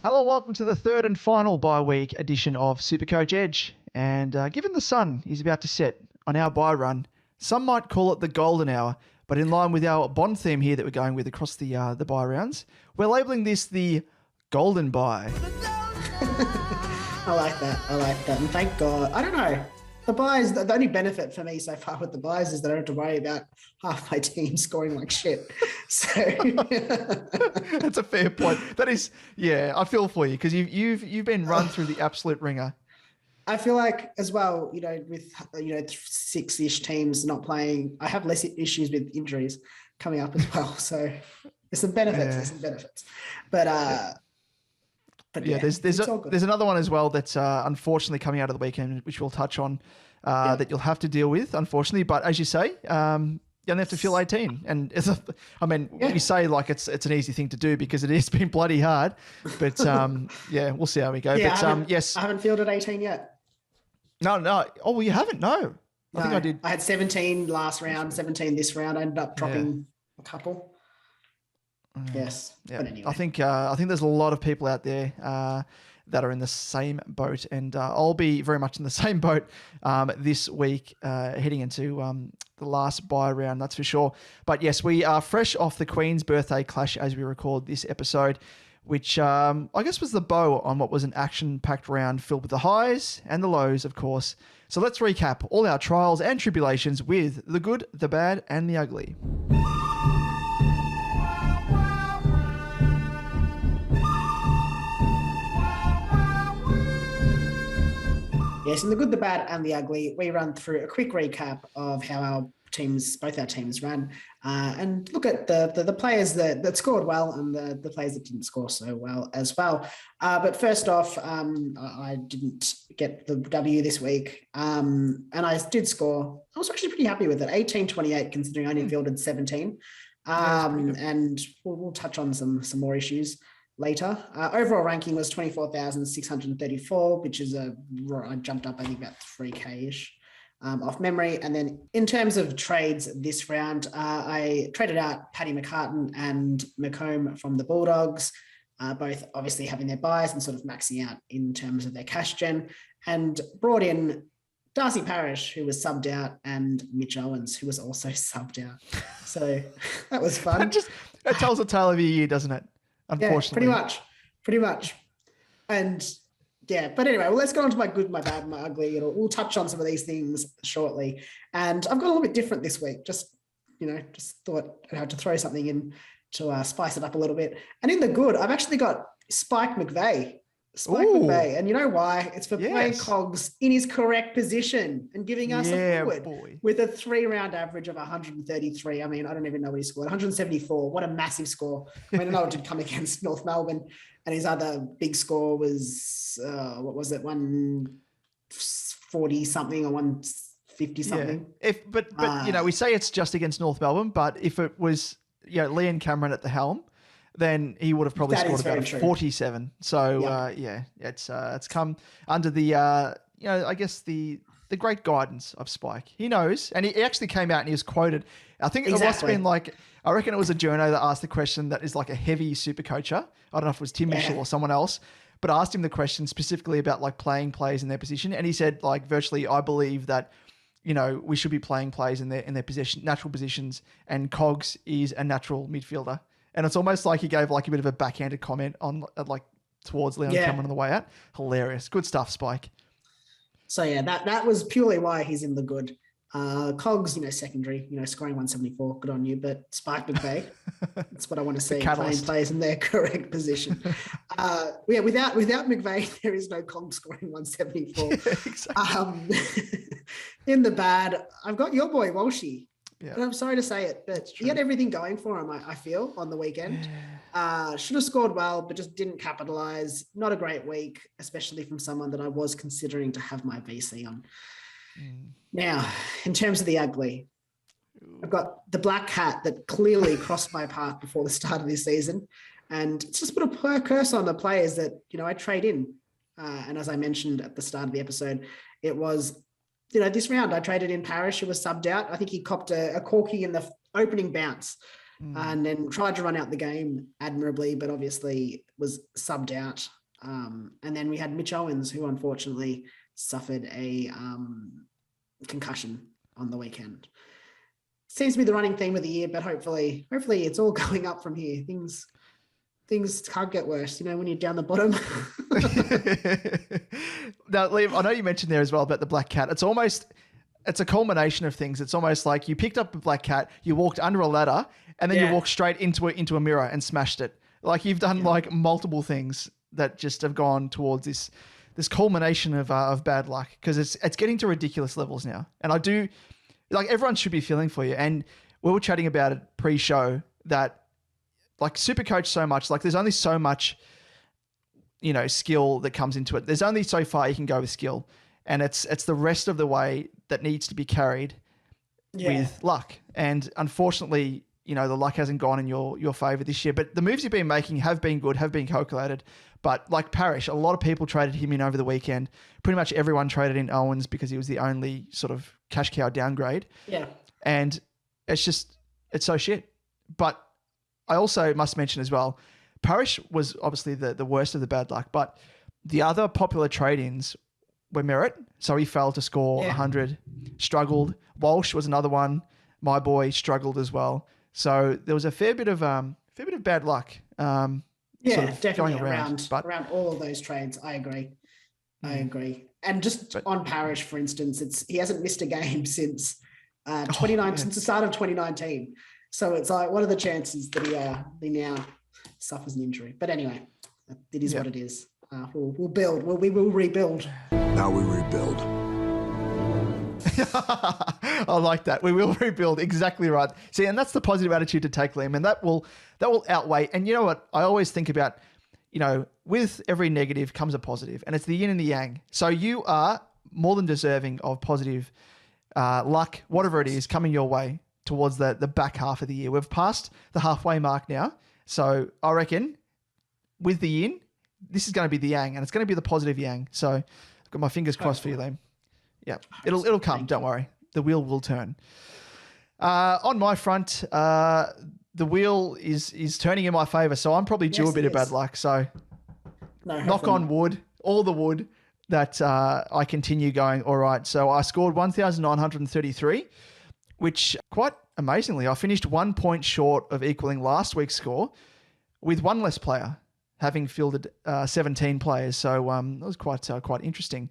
Hello, welcome to the third and final bye-week edition of SuperCoach Edge. And given the sun is about to set on our bye run, some might call it the golden hour, but in line with our Bond theme here that we're going with across the bye rounds, we're labelling this the GoldenBye. I like that. And thank God. I don't know. The buys, the only benefit for me so far with the buys is that I don't have to worry about half my team scoring like shit. So That's a fair point. That is, yeah, I feel for you because you've been run through the absolute ringer. I feel like as well, with 6-ish teams not playing, I have less issues with injuries coming up as well. So there's some benefits. But yeah, there's another one as well that's unfortunately coming out of the weekend, which we'll touch on, that you'll have to deal with, unfortunately. But as you say, you only have to feel 18. And we say like it's an easy thing to do because it has been bloody hard. But yeah, we'll see how we go. Yeah, but yes, I haven't fielded 18 yet. No. Oh, well, you haven't? No. I think I did. I had 17 last round, 17 this round. I ended up dropping a couple. Yes. Yeah. But anyway. I think there's a lot of people out there that are in the same boat, and I'll be very much in the same boat this week, heading into the last bye round, that's for sure. But yes, we are fresh off the Queen's birthday clash as we record this episode, which I guess was the bow on what was an action-packed round filled with the highs and the lows, of course. So let's recap all our trials and tribulations with the good, the bad, and the ugly. Yes, in the good, the bad, and the ugly, we run through a quick recap of how both our teams ran, and look at the players that scored well and the players that didn't score so well as well. But first off, I didn't get the W this week, and I did score. I was actually pretty happy with it, 18-28, considering I only fielded 17. And we'll touch on some more issues later. Overall ranking was 24,634, which is I jumped up, I think, about 3K-ish off memory. And then in terms of trades this round, I traded out Paddy McCartan and McComb from the Bulldogs, both obviously having their buys and sort of maxing out in terms of their cash gen, and brought in Darcy Parish, who was subbed out, and Mitch Owens, who was also subbed out. So that was fun. That tells a tale of your year, doesn't it? Unfortunately. Yeah, pretty much. And yeah, but anyway, well, let's go on to my good, my bad, my ugly. We'll touch on some of these things shortly. And I've got a little bit different this week. Just thought I'd have to throw something in to spice it up a little bit. And in the good, I've actually got Spike McVeigh. McVeigh. And you know why? It's for playing Cogs in his correct position and giving us a forward with a 3-round average of 133. I mean, I don't even know what he scored. 174. What a massive score. I mean, I know it did come against North Melbourne, and his other big score was, 140 something or 150 something. Yeah. But we say it's just against North Melbourne, but if it was, Liam Cameron at the helm, then he would have probably scored about 47. So it's come under the I guess the great guidance of Spike. He knows, and he actually came out and he was quoted. I think it must have been I reckon it was a journo that asked the question that is like a heavy super coacher. I don't know if it was Tim Mitchell or someone else, but asked him the question specifically about like playing players in their position, and he said like virtually, I believe that we should be playing players in their position, natural positions, and Cogs is a natural midfielder. And it's almost like he gave like a bit of a backhanded comment on towards Leon Cameron on the way out. Hilarious. Good stuff, Spike. So yeah, that was purely why he's in the good. Cogs, secondary, scoring 174, good on you. But Spike McVeigh, that's what I want to see, playing players in their correct position. Without McVeigh, there is no Cogs scoring 174. Yeah, exactly. In the bad, I've got your boy Walshy. Yeah. And I'm sorry to say it, but he had everything going for him, I feel, on the weekend. Should have scored well, but just didn't capitalize. Not a great week, especially from someone that I was considering to have my VC on. Now, in terms of the ugly, I've got the black hat that clearly crossed my path before the start of this season. And it's just put a curse on the players that, I trade in. And as I mentioned at the start of the episode, it was, this round I traded in Parish, who was subbed out. I think he copped a corky in the opening bounce. and then tried to run out the game admirably, but obviously was subbed out. And then we had Mitch Owens, who unfortunately suffered a concussion on the weekend. Seems to be the running theme of the year, but hopefully it's all going up from here. Things can't get worse, when you're down the bottom. Now, Liam, I know you mentioned there as well about the black cat. It's a culmination of things. It's almost like you picked up a black cat, you walked under a ladder, and then you walked straight into a mirror and smashed it. Like you've done like multiple things that just have gone towards this culmination of bad luck, because it's getting to ridiculous levels now. And I do, like, everyone should be feeling for you. And we were chatting about it pre-show that, like, SuperCoach so much, like there's only so much, skill that comes into it. There's only so far you can go with skill. And it's the rest of the way that needs to be carried with luck. And unfortunately, the luck hasn't gone in your favor this year. But the moves you've been making have been good, have been calculated. But like Parrish, a lot of people traded him in over the weekend. Pretty much everyone traded in Owens because he was the only sort of cash cow downgrade. Yeah. And it's so shit. But I also must mention as well, Parrish was obviously the worst of the bad luck, but the other popular trade-ins were Merritt. So he failed to score 100, struggled. Walsh was another one. My boy struggled as well. So there was a fair bit of bad luck. Definitely around all of those trades. I agree. And just on Parrish, for instance, he hasn't missed a game since since the start of 2019. So it's like, what are the chances that he now suffers an injury? But anyway, it is what it is. We'll build. We will rebuild. Now we rebuild. I like that. We will rebuild. Exactly right. See, and that's the positive attitude to take, Liam, and that will outweigh. And you know what? I always think about, with every negative comes a positive, and it's the yin and the yang. So you are more than deserving of positive luck, whatever it is, coming your way towards the back half of the year. We've passed the halfway mark now. So I reckon with the yin, this is going to be the yang, and it's going to be the positive yang. So I've got my fingers crossed for you, Liam. Yeah, it'll come. Don't worry. The wheel will turn. On my front, the wheel is turning in my favor. So I'm probably due a bit of bad luck. So knock on wood, all the wood, that I continue going all right. So I scored 1,933, which quite amazingly, I finished 1 point short of equaling last week's score with one less player, having fielded 17 players. So that was quite interesting.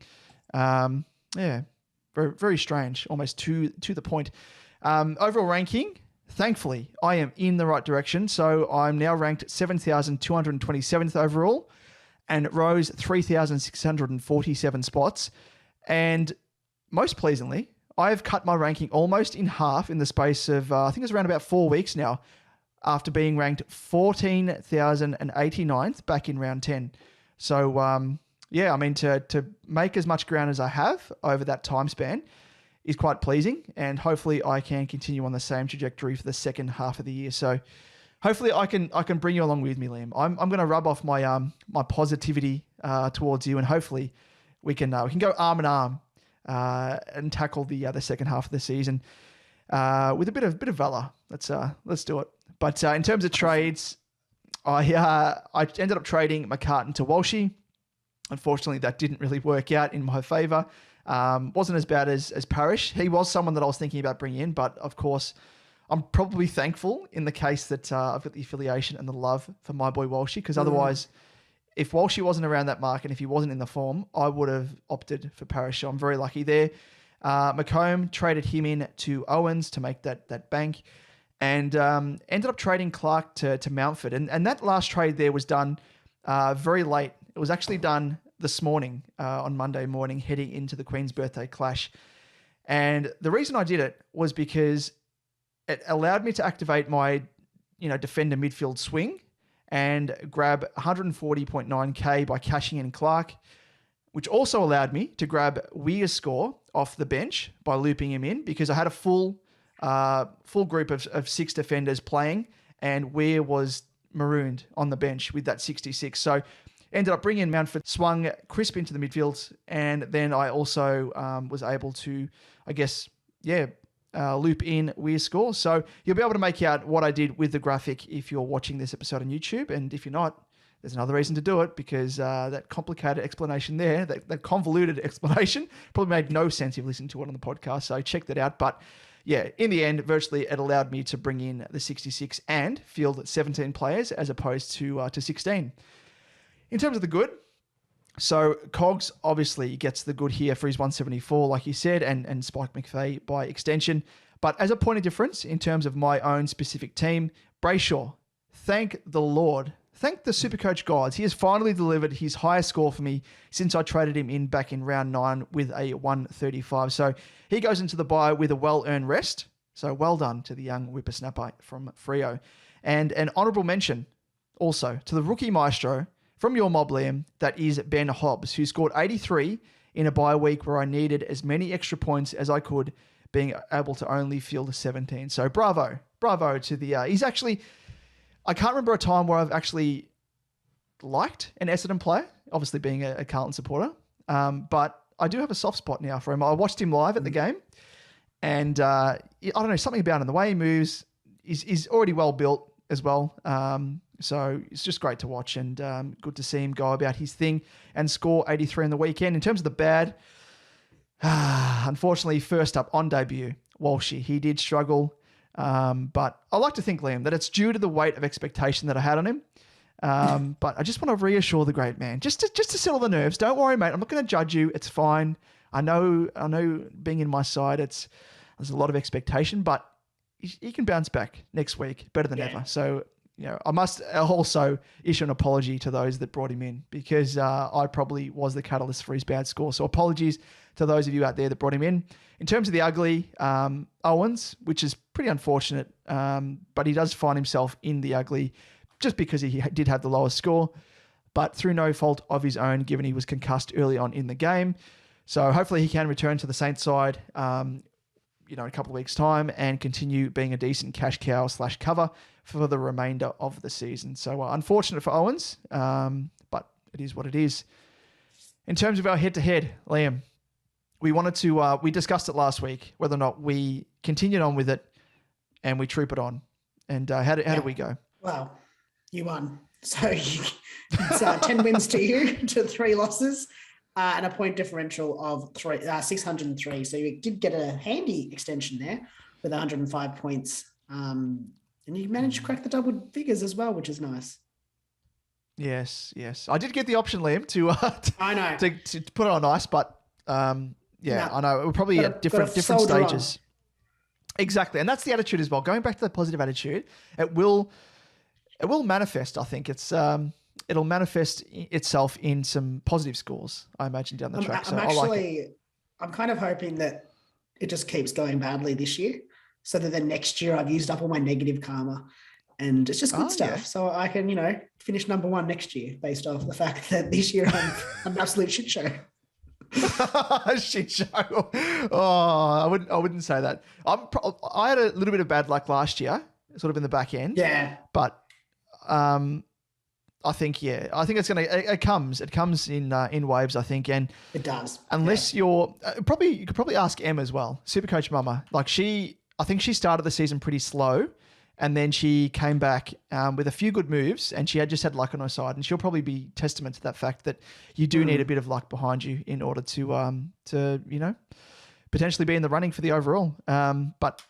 Very, very strange, almost to the point. Overall ranking, thankfully, I am in the right direction. So I'm now ranked 7,227th overall and rose 3,647 spots. And most pleasingly, I have cut my ranking almost in half in the space of, I think it's around about 4 weeks now, after being ranked 14,089th back in round 10. So, to make as much ground as I have over that time span is quite pleasing, and hopefully I can continue on the same trajectory for the second half of the year. So hopefully I can bring you along with me, Liam. I'm going to rub off my my positivity towards you, and hopefully we can go arm in arm and tackle the second half of the season with a bit of valor. Let's do it. But in terms of trades, I ended up trading McCartan to Walshy. Unfortunately, that didn't really work out in my favour. Wasn't as bad as Parrish. He was someone that I was thinking about bringing in, but of course, I'm probably thankful in the case that I've got the affiliation and the love for my boy Walshy, because otherwise, if Walshy wasn't around that mark and if he wasn't in the form, I would have opted for Parrish. So I'm very lucky there. Macomb traded him in to Owens to make that bank, and ended up trading Clark to Mountford. And that last trade there was done very late. It was actually done this morning, on Monday morning, heading into the Queen's Birthday Clash. And the reason I did it was because it allowed me to activate my, defender midfield swing and grab 140.9k by cashing in Clark, which also allowed me to grab Weir's score off the bench by looping him in, because I had a full group of 6 defenders playing, and Weir was marooned on the bench with that 66. So ended up bringing in Mountford, swung Crisp into the midfield, and then I also was able to, loop in Weir score. So you'll be able to make out what I did with the graphic if you're watching this episode on YouTube. And if you're not, there's another reason to do it, because that complicated explanation there, that convoluted explanation, probably made no sense if you listened to it on the podcast. So check that out. But yeah, in the end, virtually it allowed me to bring in the 66 and field 17 players as opposed to 16. In terms of the good, so Cogs obviously gets the good here for his 174, like you said, and Spike McVeigh by extension. But as a point of difference in terms of my own specific team, Brayshaw, thank the Lord. Thank the SuperCoach gods. He has finally delivered his highest score for me since I traded him in back in round 9 with a 135. So he goes into the bye with a well-earned rest. So well done to the young whippersnapper from Freo. And an honourable mention also to the rookie maestro from your mob, Liam, that is Ben Hobbs, who scored 83 in a bye week where I needed as many extra points as I could, being able to only field 17. So bravo to the... he's actually... I can't remember a time where I've actually liked an Essendon player, obviously being a Carlton supporter, but I do have a soft spot now for him. I watched him live at the game, and I don't know, something about him, the way he moves, is already well built as well. So it's just great to watch, and good to see him go about his thing and score 83 on the weekend. In terms of the bad, unfortunately, first up on debut, Walshy, he did struggle. But I like to think, Liam, that it's due to the weight of expectation that I had on him. But I just want to reassure the great man, just to settle the nerves. Don't worry, mate. I'm not going to judge you. It's fine. I know being in my side, there's a lot of expectation, but he can bounce back next week better than ever. So, I must also issue an apology to those that brought him in, because I probably was the catalyst for his bad score. So apologies to those of you out there that brought him in. In terms of the ugly, Owens, which is pretty unfortunate, but he does find himself in the ugly just because he did have the lowest score, but through no fault of his own, given he was concussed early on in the game. So hopefully he can return to the Saints side, in a couple of weeks' time, and continue being a decent cash cow / cover for the remainder of the season. So unfortunate for Owens, but it is what it is. In terms of our head-to-head, Liam, we wanted to, we discussed it last week, whether or not we continued on with it and we troop it on. And how did we go? Well, you won. So it's 10 wins to you to 3 losses and a point differential of 603. So you did get a handy extension there with 105 points. And you managed to crack the double figures as well, which is nice. Yes. I did get the option, Liam, to I know to put it on ice, but I know we're probably at different stages. Exactly, and that's the attitude as well. Going back to the positive attitude, it will manifest. I think it'll manifest itself in some positive scores, I imagine, down the track. So I'm kind of hoping that it just keeps going badly this year, so that the next year I've used up all my negative karma, and it's just good stuff. Yeah. So I can, finish number 1 next year based off the fact that this year I'm an absolute shit show. Shit show. Oh, I wouldn't say that. I had a little bit of bad luck last year, sort of in the back end. Yeah. But I think it comes in waves, I think, and it does. Unless you could probably ask Em as well, SuperCoach Mama. Like I think she started the season pretty slow, and then she came back with a few good moves, and she just had luck on her side. And she'll probably be testament to that fact that you do need a bit of luck behind you in order to potentially be in the running for the overall. But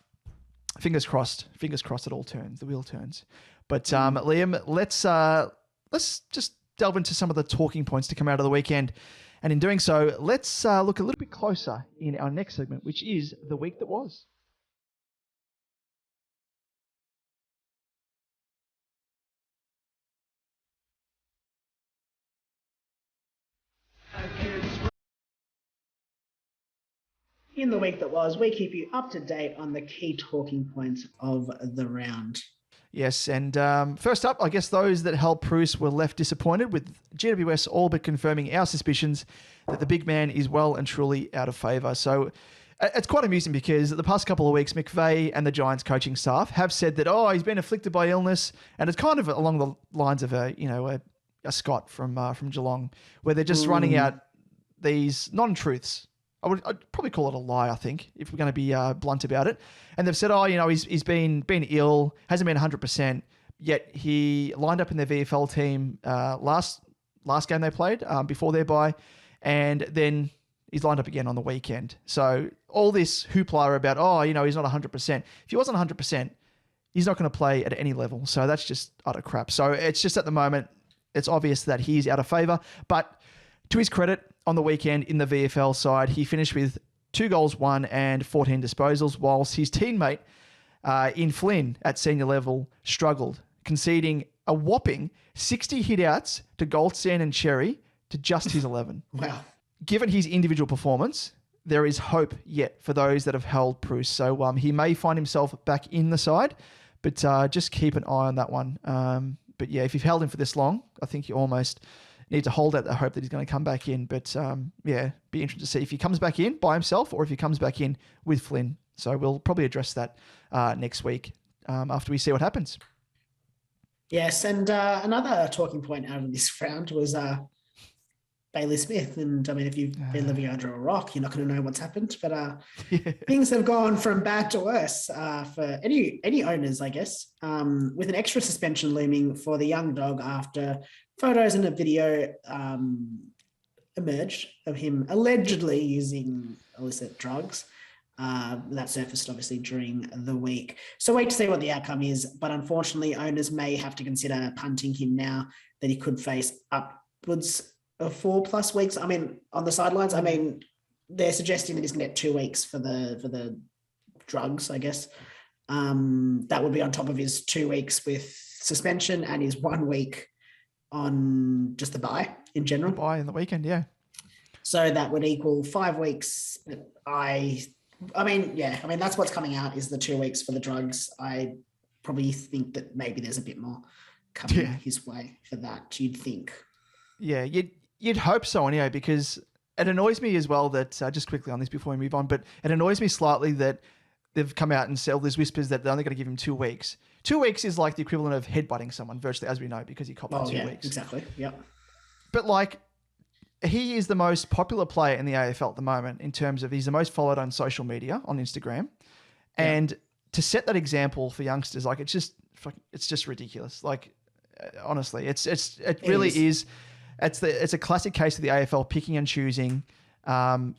fingers crossed it all turns. The wheel turns. But Liam, let's just delve into some of the talking points to come out of the weekend. And in doing so, let's look a little bit closer in our next segment, which is the week that was. In the week that was, we keep you up to date on the key talking points of the round. Yes, and first up, I guess those that held Bruce were left disappointed, with GWS all but confirming our suspicions that the big man is well and truly out of favour. So it's quite amusing because the past couple of weeks, McVeigh and the Giants coaching staff have said that, he's been afflicted by illness, and it's kind of along the lines of a Scott from Geelong, where they're just running out these non-truths I'd probably call it a lie, I think, if we're going to be blunt about it. And they've said, he's been ill, hasn't been 100%, yet he lined up in their VFL team last game they played before their bye, and then he's lined up again on the weekend. So all this hoopla about, he's not 100%. If he wasn't 100%, he's not going to play at any level. So that's just utter crap. So it's just at the moment, it's obvious that he's out of favour. But to his credit, on the weekend in the VFL side, he finished with 2 goals, 1 and 14 disposals, whilst his teammate in Flynn at senior level struggled, conceding a whopping 60 hit-outs to Goldstein and Cherry to just his 11. Wow. Given his individual performance, there is hope yet for those that have held Bruce. So he may find himself back in the side, but just keep an eye on that one. But yeah, if you've held him for this long, I think you almost need to hold out the hope that he's going to come back in. But be interested to see if he comes back in by himself or if he comes back in with Flynn. So we'll probably address that next week after we see what happens. Yes, and another talking point out of this round was Bailey Smith. And I mean, if you've been living under a rock, you're not going to know what's happened. But things have gone from bad to worse for any owners, I guess, with an extra suspension looming for the young dog after photos and a video emerged of him allegedly using illicit drugs. That surfaced obviously during the week. So wait to see what the outcome is. But unfortunately, owners may have to consider punting him now that he could face upwards of 4+ weeks. I mean, on the sidelines, I mean, they're suggesting that he's going to get 2 weeks for the drugs, I guess. That would be on top of his 2 weeks with suspension and his 1 week on just the bye in general. Bye in the weekend, yeah. So that would equal 5 weeks. I mean, that's what's coming out is the 2 weeks for the drugs. I probably think that maybe there's a bit more coming his way for that, you'd think. Yeah, you'd hope so anyway, because it annoys me as well that, just quickly on this before we move on, but it annoys me slightly that they've come out and said there's whispers that they're only going to give him 2 weeks. 2 weeks is like the equivalent of headbutting someone virtually, as we know, because he copped 2 weeks. Exactly, yeah. But like, he is the most popular player in the AFL at the moment in terms of he's the most followed on social media, on Instagram. And to set that example for youngsters, like it's just ridiculous. Like, honestly, it really is. It's a classic case of the AFL picking and choosing,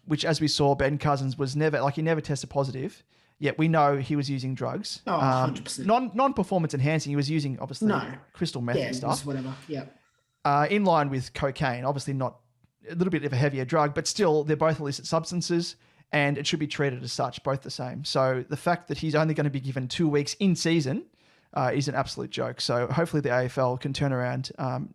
which as we saw, Ben Cousins he never tested positive. Yet we know he was using drugs. 100%. Non-performance enhancing. He was using, obviously, crystal meth and stuff. Whatever, yeah. In line with cocaine, obviously not a little bit of a heavier drug, but still they're both illicit substances and it should be treated as such, both the same. So the fact that he's only going to be given 2 weeks in season is an absolute joke. So hopefully the AFL can turn around, and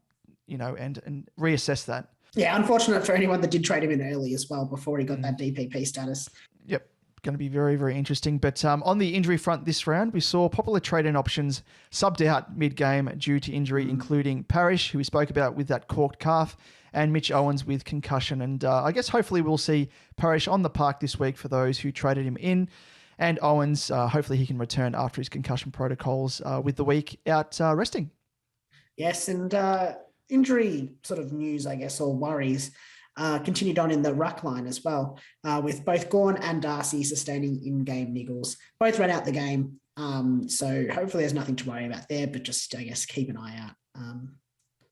reassess that. Yeah, unfortunate for anyone that did trade him in early as well before he got that DPP status. Yep. Going to be very, very interesting. But on the injury front this round, we saw popular trade-in options subbed out mid-game due to injury, including Parrish, who we spoke about with that corked calf, and Mitch Owens with concussion. And I guess hopefully we'll see Parrish on the park this week for those who traded him in. And Owens, hopefully he can return after his concussion protocols with the week out resting. Yes, and injury sort of news, I guess, or worries continued on in the ruck line as well, with both Gawn and Darcy sustaining in-game niggles. Both ran out the game, so hopefully there's nothing to worry about there, but just, I guess, keep an eye out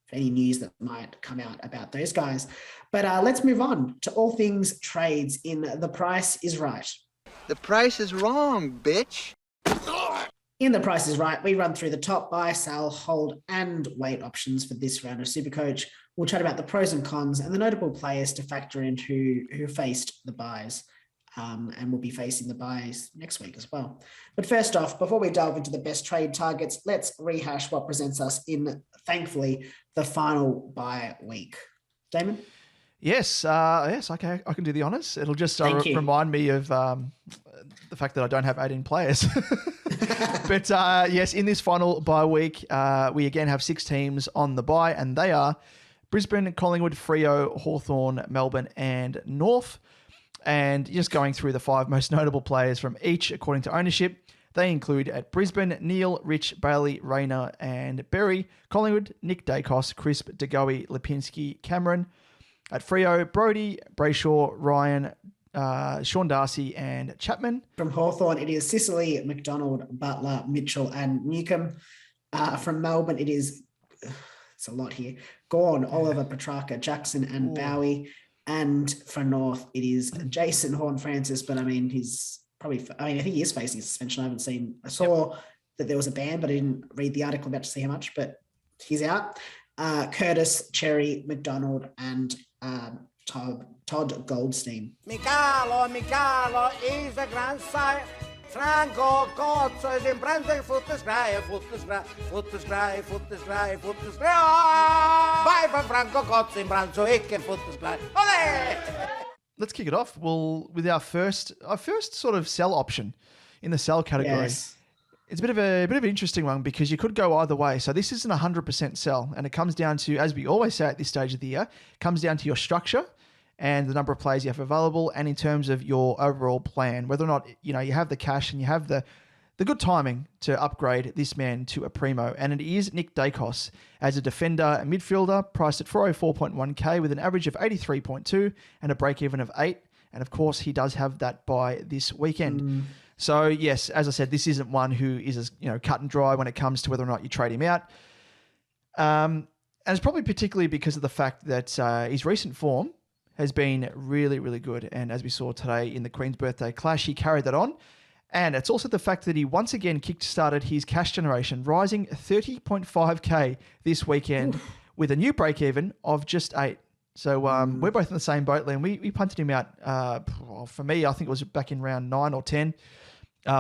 for any news that might come out about those guys. But let's move on to all things trades in The Price is Right. The price is wrong, bitch. In The Price is Right, we run through the top buy, sell, hold, and wait options for this round of SuperCoach. We'll chat about the pros and cons and the notable players to factor in who faced the buys, and will be facing the buys next week as well. But first off, before we delve into the best trade targets, let's rehash what presents us in, thankfully, the final buy week. Damon? Yes, okay, I can do the honours. It'll just remind me of the fact that I don't have 18 players. But yes, in this final bye week, we again have 6 teams on the bye, and they are Brisbane, Collingwood, Freo, Hawthorn, Melbourne, and North. And just going through the 5 most notable players from each according to ownership, they include at Brisbane, Neil, Rich, Bailey, Rayner, and Berry. Collingwood, Nick Daicos, Crisp, DeGoey, Lipinski, Cameron. At Freo, Brody, Brayshaw, Ryan, Sean Darcy and Chapman. From Hawthorn, it is Sicily, McDonald, Butler, Mitchell, and Newcomb. From Melbourne, it is, it's a lot here, Gawn, Oliver, Petrarca, Jackson, and Bowie. And for North, it is Jason Horne-Francis, but I mean, I think he is facing suspension. I saw that there was a ban, but I didn't read the article about to see how much, but he's out. Curtis, Cherry, McDonald, and Todd Goldstein. Mikalo is a grand sire. Franco Cozzo is in Brandon, Futtersgrei. Bye for Franco Cozzo in Branzo, Icke, Futtersgrei. Let's kick it off. Well, with our first sort of sell option in the sell category. Yes. It's a bit of an interesting one because you could go either way. So this isn't 100% sell, and it comes down to, as we always say at this stage of the year, comes down to your structure and the number of players you have available, and in terms of your overall plan, whether or not you have the cash and you have the good timing to upgrade this man to a primo. And it is Nick Daicos as a defender and midfielder, priced at 404.1k with an average of 83.2 and a break even of 8. And of course, he does have that bye this weekend. So yes, as I said, this isn't one who is as cut and dry when it comes to whether or not you trade him out. And it's probably particularly because of the fact that his recent form has been really, really good. And as we saw today in the Queen's Birthday Clash, he carried that on. And it's also the fact that he once again kick-started his cash generation, rising 30.5k this weekend with a new break-even of just 8. So we're both in the same boat, Liam. We punted him out, for me, I think it was back in round 9 or 10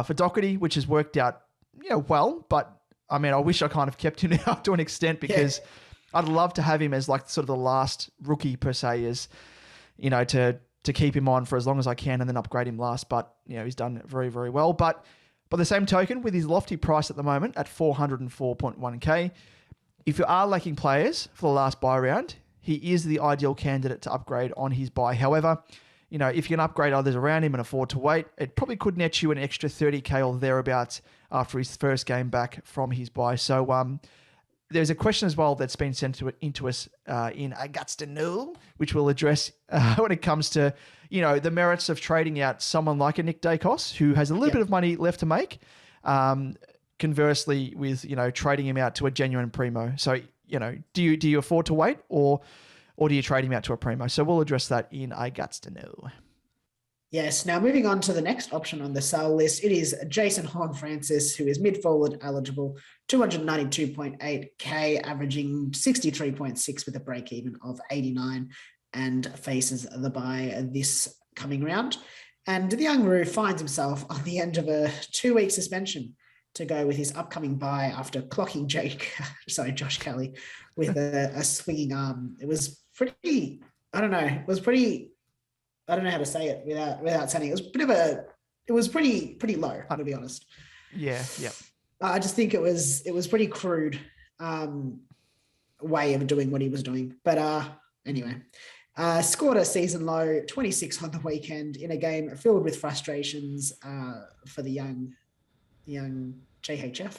for Doherty, which has worked out well. But, I mean, I wish I kind of kept him now to an extent because I'd love to have him as like sort of the last rookie per se, as to keep him on for as long as I can and then upgrade him last. But, he's done very, very well. But by the same token, with his lofty price at the moment at 404.1k, if you are lacking players for the last buy round, he is the ideal candidate to upgrade on his buy. However, if you can upgrade others around him and afford to wait, it probably could net you an extra 30k or thereabouts after his first game back from his buy. So, there's a question as well that's been sent into us in I Guts to Know, which we'll address when it comes to, the merits of trading out someone like a Nick Daicos, who has a little bit of money left to make. Conversely, with, trading him out to a genuine primo. So, do you afford to wait or do you trade him out to a primo? So we'll address that in I Guts to Know. Yes. Now, moving on to the next option on the sell list, it is Jason Horne-Francis, who is mid-forward eligible, 292.8k, averaging 63.6 with a break-even of 89, and faces the bye this coming round. And the young Roo finds himself on the end of a 2-week suspension to go with his upcoming bye after clocking Josh Kelly with a swinging arm. It was pretty, I don't know how to say it without saying it. It was pretty low, to be honest. Yeah. I just think it was pretty crude way of doing what he was doing. But anyway, scored a season low 26 on the weekend in a game filled with frustrations for the young JHF.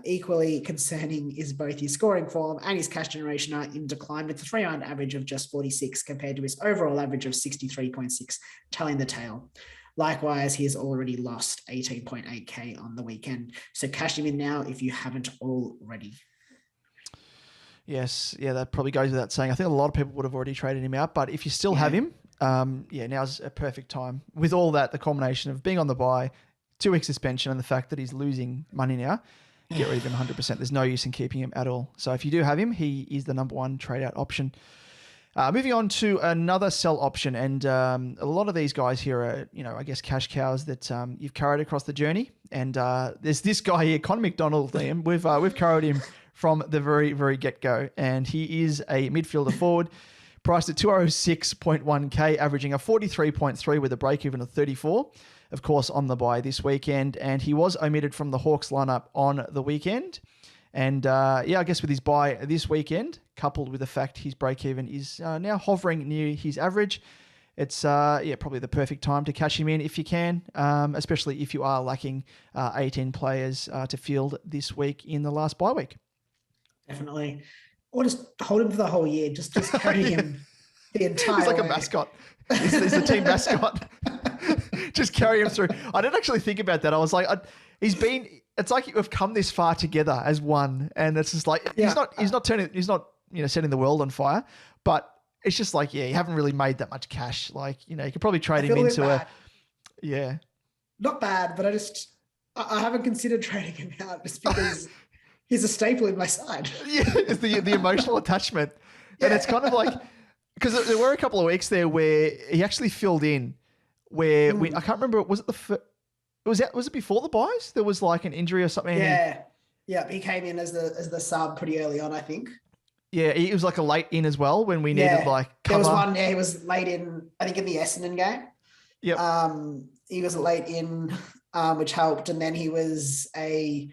Equally concerning is both his scoring form and his cash generation are in decline, with a 3-round average of just 46 compared to his overall average of 63.6, telling the tale. Likewise, he has already lost 18.8k on the weekend. So cash him in now if you haven't already. Yes, that probably goes without saying. I think a lot of people would have already traded him out, but if you still have him, now's a perfect time. With all that, the combination of being on the bye, 2-week suspension, and the fact that he's losing money now, get rid of him 100%. There's no use in keeping him at all. So if you do have him, he is the number one trade out option. Moving on to another sell option, and a lot of these guys here are, I guess cash cows that you've carried across the journey. And there's this guy here, Connor McDonald, Liam. We've carried him from the very, very get-go, and he is a midfielder forward, priced at 206.1k, averaging a 43.3 with a break-even of 34. Of course, on the bye this weekend, and he was omitted from the Hawks lineup on the weekend. And I guess with his bye this weekend, coupled with the fact his break-even is now hovering near his average, it's probably the perfect time to cash him in if you can, especially if you are lacking 18 players to field this week in the last bye week. Definitely. Or just hold him for the whole year. Just carry him. the entire He's like a way. mascot. He's the team mascot. Just carry him through. I didn't actually think about that. I was like, it's like we've come this far together as one. And it's just like, he's not setting the world on fire, but it's just like, you haven't really made that much cash. Like, you could probably trade him into not bad, but I haven't considered trading him out just because he's a staple in my side. Yeah, it's the emotional attachment. Yeah. And it's kind of like, because there were a couple of weeks there where he actually filled in where I can't remember, was it before the buys? There was like an injury or something. Yeah. Yeah. He came in as the sub pretty early on, I think. Yeah. He was like a late in as well when we needed like cover. There was one, he was late in, I think in the Essendon game. Yep. He was late in, which helped. And then he was a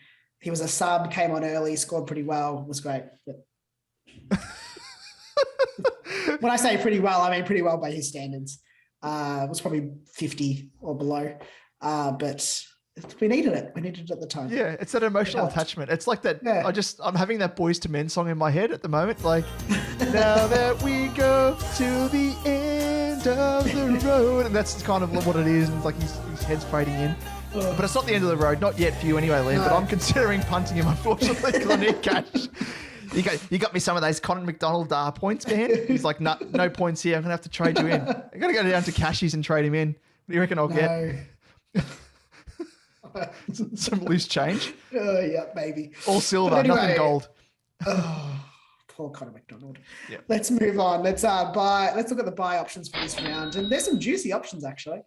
sub, came on early, scored pretty well, was great. But when I say pretty well, I mean pretty well by his standards. It was probably 50 or below. But we needed it. We needed it at the time. Yeah, it's that emotional attachment. It's like that. Yeah. I'm having that Boys to Men song in my head at the moment. Like, now that we go to the end of the road. And that's kind of what it is. And it's like his head's fading in. But it's not the end of the road. Not yet for you anyway, Liam. No. But I'm considering punting him, unfortunately, because I need cash. You got me some of those Conor McDonald points, man. He's like, no points here. I'm going to have to trade you in. I'm going to go down to Cashies and trade him in. What do you reckon I'll get? Some loose change. Yeah, maybe. All silver, anyway, nothing gold. Oh, poor Conor McDonald. Yep. Let's move on. Let's look at the buy options for this round. And there's some juicy options, actually.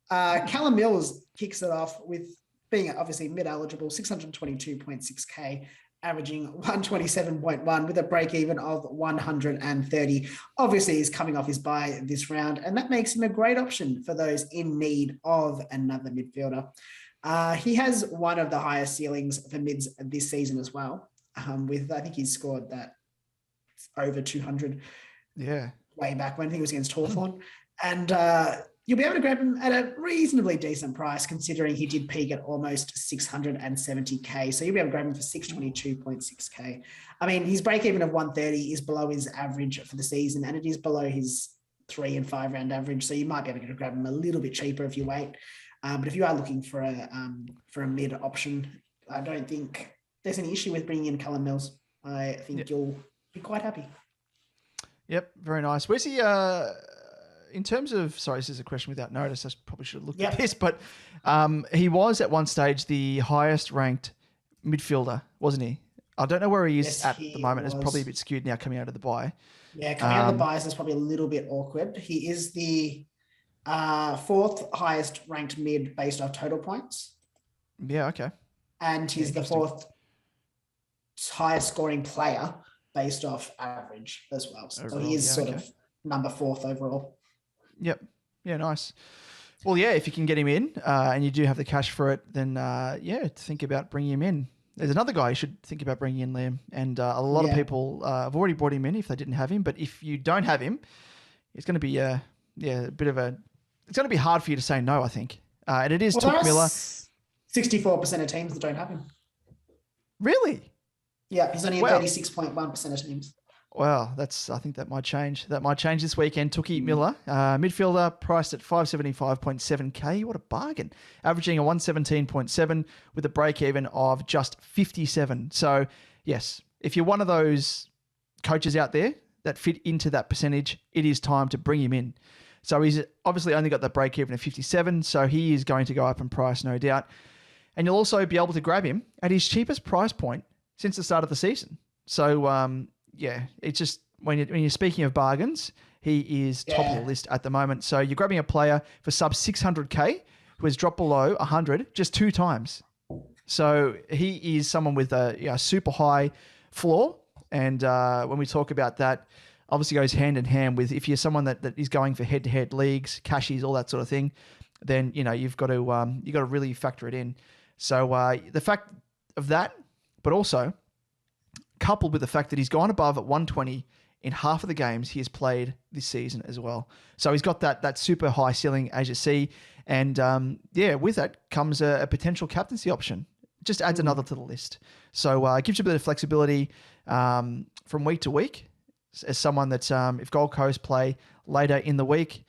Callum Mills kicks it off with being obviously mid-eligible, 622.6K. Averaging 127.1 with a break even of 130. Obviously, he's coming off his bye this round, and that makes him a great option for those in need of another midfielder. He has one of the highest ceilings for mids this season as well. With I think he's scored that over 200. Yeah, way back when I think it was against Hawthorn, and you'll be able to grab him at a reasonably decent price, considering he did peak at almost 670K. So you'll be able to grab him for 622.6K. I mean, his break even of 130 is below his average for the season, and it is below his 3 and 5 round average. So you might be able to grab him a little bit cheaper if you wait. But if you are looking for a mid option, I don't think there's any issue with bringing in Callum Mills. I think you'll be quite happy. Yep, very nice. Where's he? In terms of, sorry, this is a question without notice. I probably should have looked at this, but he was at one stage the highest ranked midfielder, wasn't he? I don't know where he is at the moment. It's probably a bit skewed now coming out of the bye. Yeah, coming out of the bye is probably a little bit awkward. He is the fourth highest ranked mid based off total points. Yeah, okay. And he's the fourth highest scoring player based off average as well. So he is sort of number 4th overall. Yep. Yeah, nice. Well, yeah, if you can get him in and you do have the cash for it, then, think about bringing him in. There's another guy you should think about bringing in, Liam. And a lot of people have already brought him in if they didn't have him. But if you don't have him, it's going to be a bit of a... It's going to be hard for you to say no, I think. And it is Touk Miller. 64% of teams that don't have him. Really? Yeah, he's only at 36.1% of teams. Wow, I think that might change. That might change this weekend. Tookie Miller, midfielder, priced at 575.7K. What a bargain. Averaging a 117.7 with a break-even of just 57. So, yes, if you're one of those coaches out there that fit into that percentage, it is time to bring him in. So he's obviously only got that break-even of 57, so he is going to go up in price, no doubt. And you'll also be able to grab him at his cheapest price point since the start of the season. So, it's just when you're speaking of bargains, he is top of the list at the moment. So you're grabbing a player for sub 600K who has dropped below 100 just 2 times. So he is someone with a super high floor. And when we talk about that, obviously goes hand in hand with if you're someone that is going for head-to-head leagues, cashies, all that sort of thing, then you've got to really factor it in. So the fact of that, but also coupled with the fact that he's gone above at 120 in half of the games he has played this season as well. So he's got that super high ceiling, as you see. And with that comes a potential captaincy option. Just adds another to the list. So it gives you a bit of flexibility from week to week. as someone that, if Gold Coast play later in the week,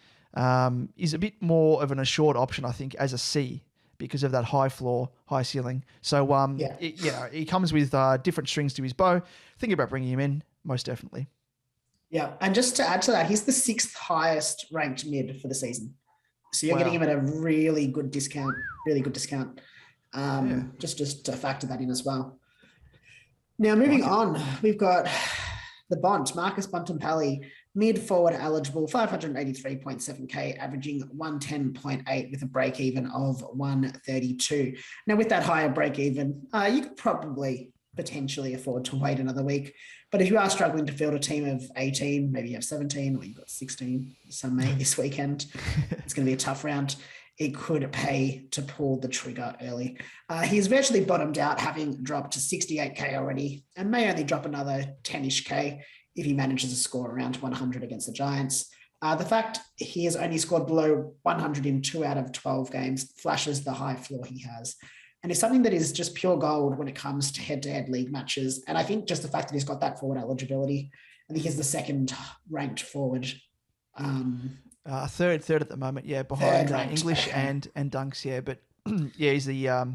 is a bit more of an assured option, I think, as a C because of that high floor, high ceiling. So, he comes with different strings to his bow. Think about bringing him in, most definitely. Yeah, and just to add to that, he's the 6th highest ranked mid for the season. So you're getting him at a really good discount, Just to factor that in as well. Now, moving on, we've got the Bont, Marcus Bontempelli, mid-forward eligible, 583.7K, averaging 110.8 with a break-even of 132. Now, with that higher break-even, you could probably potentially afford to wait another week. But if you are struggling to field a team of 18, maybe you have 17 or you've got 16, some may this weekend, it's going to be a tough round. It could pay to pull the trigger early. He's virtually bottomed out, having dropped to 68K already, and may only drop another 10-ish K if he manages to score around 100 against the Giants. The fact he has only scored below 100 in 2 out of 12 games flashes the high floor he has. And it's something that is just pure gold when it comes to head-to-head league matches. And I think just the fact that he's got that forward eligibility, I think he's the 2nd ranked forward. Third at the moment, behind English and Dunks, but he's the I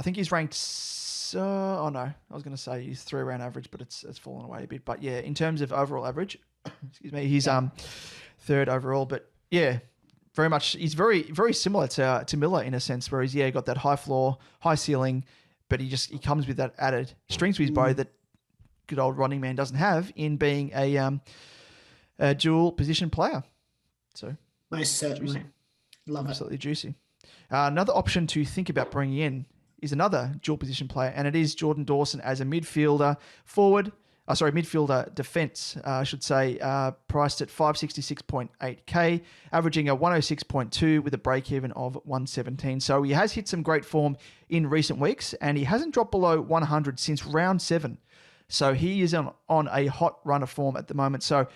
think he's ranked. I was going to say he's 3 round average, but it's fallen away a bit. But in terms of overall average, excuse me, he's 3rd overall. But very much he's very very similar to Miller in a sense, where he's got that high floor, high ceiling, but he comes with that added strings to his bow that good old running man doesn't have in being a dual position player. So most certainly. Juicy. Love it. Absolutely juicy. Another option to think about bringing in is another dual position player, and it is Jordan Dawson as a midfielder defense, I should say, priced at 566.8K, averaging a 106.2 with a break-even of 117. So he has hit some great form in recent weeks, and he hasn't dropped below 100 since round 7. So he is on a hot run of form at the moment. So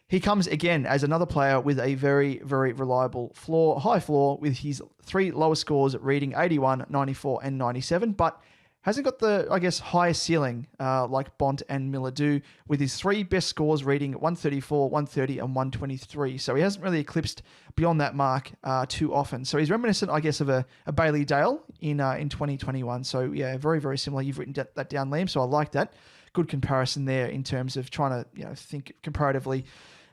he comes again as another player with a very, very reliable high floor, with his 3 lowest scores reading 81, 94, and 97, but hasn't got the, highest ceiling like Bont and Miller do, with his 3 best scores reading 134, 130, and 123. So he hasn't really eclipsed beyond that mark too often. So he's reminiscent, of a Bailey Dale in 2021. So very, very similar. You've written that down, Liam, so I like that. Good comparison there in terms of trying to think comparatively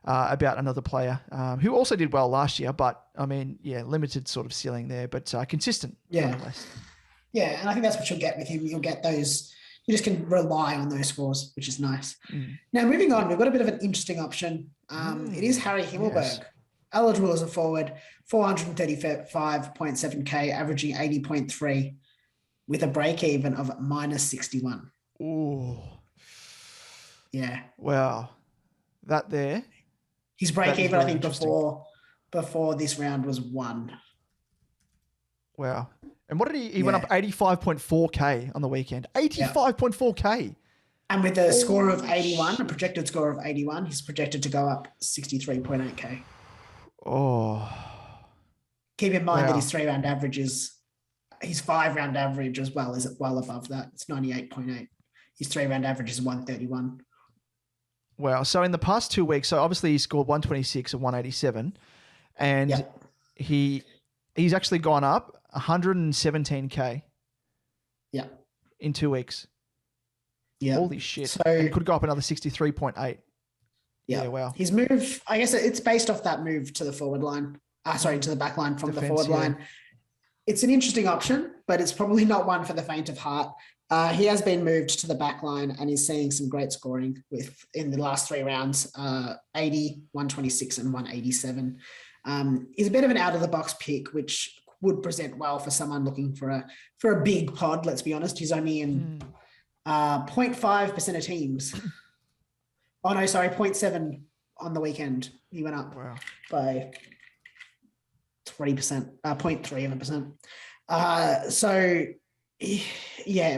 about another player who also did well last year, but limited sort of ceiling there, but consistent. Nonetheless. Yeah, and I think that's what you'll get with him. You'll get those, you just can rely on those scores, which is nice. Now, moving on, we've got a bit of an interesting option. It is Harry Himmelberg, eligible as a forward, 435.7K, averaging 80.3 with a break-even of -61. Ooh. Yeah. Wow. That there. His break-even, I think, before this round was 1. Wow. And what did he went up 85.4K on the weekend. 85.4K. And with a score of 81, a projected score of 81, he's projected to go up 63.8K. Oh. Keep in mind that his 3-round average his 5-round average as well is well above that. It's 98.8. His 3-round average is 131. Wow. So in the past 2 weeks, so obviously he scored 126 and 187, and he's actually gone up 117K. Yeah. In 2 weeks. Yeah. Holy shit. So and could go up another 63.8. Yeah. Wow. His move, I guess it's based off that move to the forward line. To the back line from the forward line. It's an interesting option, but it's probably not one for the faint of heart. He has been moved to the back line and is seeing some great scoring in the last 3 rounds, 80, 126, and 187. He's a bit of an out-of-the-box pick, which would present well for someone looking for a big pod, let's be honest. He's only in 0.5% of teams. 0.7 on the weekend. He went up by 3%, 0.3%. So,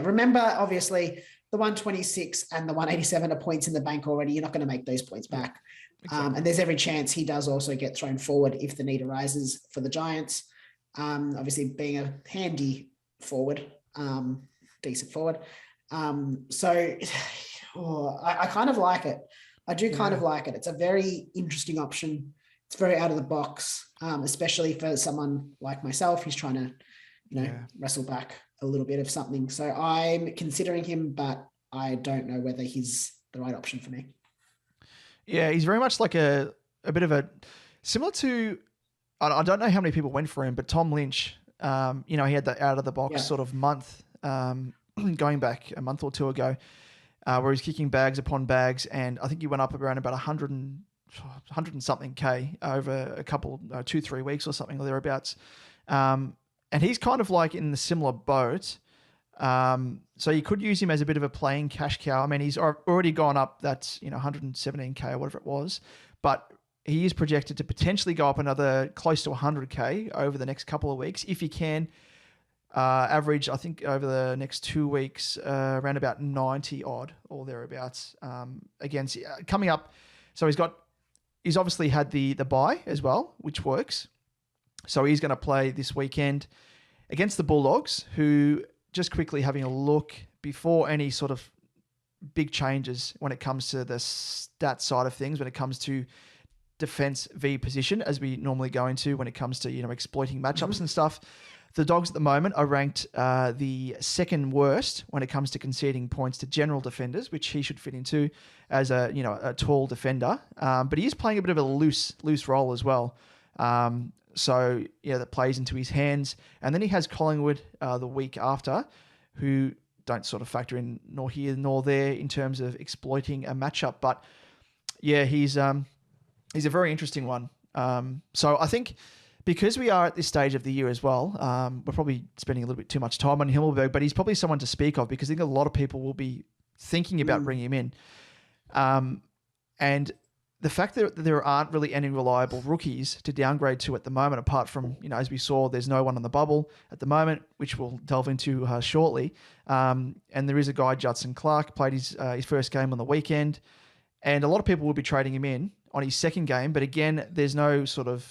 remember, obviously, the 126 and the 187 are points in the bank already. You're not going to make those points back. Exactly. And there's every chance he does also get thrown forward if the need arises for the Giants. Obviously, being a handy forward, decent forward. So I kind of like it. I do kind of like it. It's a very interesting option. It's very out of the box, especially for someone like myself who's trying to, wrestle back a little bit of something. So I'm considering him, but I don't know whether he's the right option for me. Yeah, he's very much like a bit of a similar to, I don't know how many people went for him, but Tom Lynch, he had that out of the box sort of month going back a month or two ago, where he's kicking bags upon bags. And I think he went up around about 100 and something K over a couple, 2-3 weeks or something or thereabouts. And he's kind of like in the similar boat. So you could use him as a bit of a playing cash cow. I mean, he's already gone up that, 117K or whatever it was, but he is projected to potentially go up another close to 100K over the next couple of weeks. If he can average, I think over the next 2 weeks, around about 90 odd or thereabouts, against coming up. So he's obviously had the bye as well, which works. So he's going to play this weekend against the Bulldogs, who, just quickly having a look before any sort of big changes when it comes to the stat side of things, when it comes to defense v position, as we normally go into when it comes to, exploiting matchups and stuff. The Dogs at the moment are ranked the second worst when it comes to conceding points to general defenders, which he should fit into as a tall defender. But he is playing a bit of a loose role as well. So, that plays into his hands. And then he has Collingwood the week after, who don't sort of factor in nor here nor there in terms of exploiting a matchup. But, he's a very interesting one. So I think because we are at this stage of the year as well, we're probably spending a little bit too much time on Himmelberg, but he's probably someone to speak of because I think a lot of people will be thinking about bringing him in. And the fact that there aren't really any reliable rookies to downgrade to at the moment, apart from, as we saw, there's no one on the bubble at the moment, which we'll delve into shortly. And there is a guy, Judson Clark, played his first game on the weekend. And a lot of people will be trading him in on his second game. But again, there's no sort of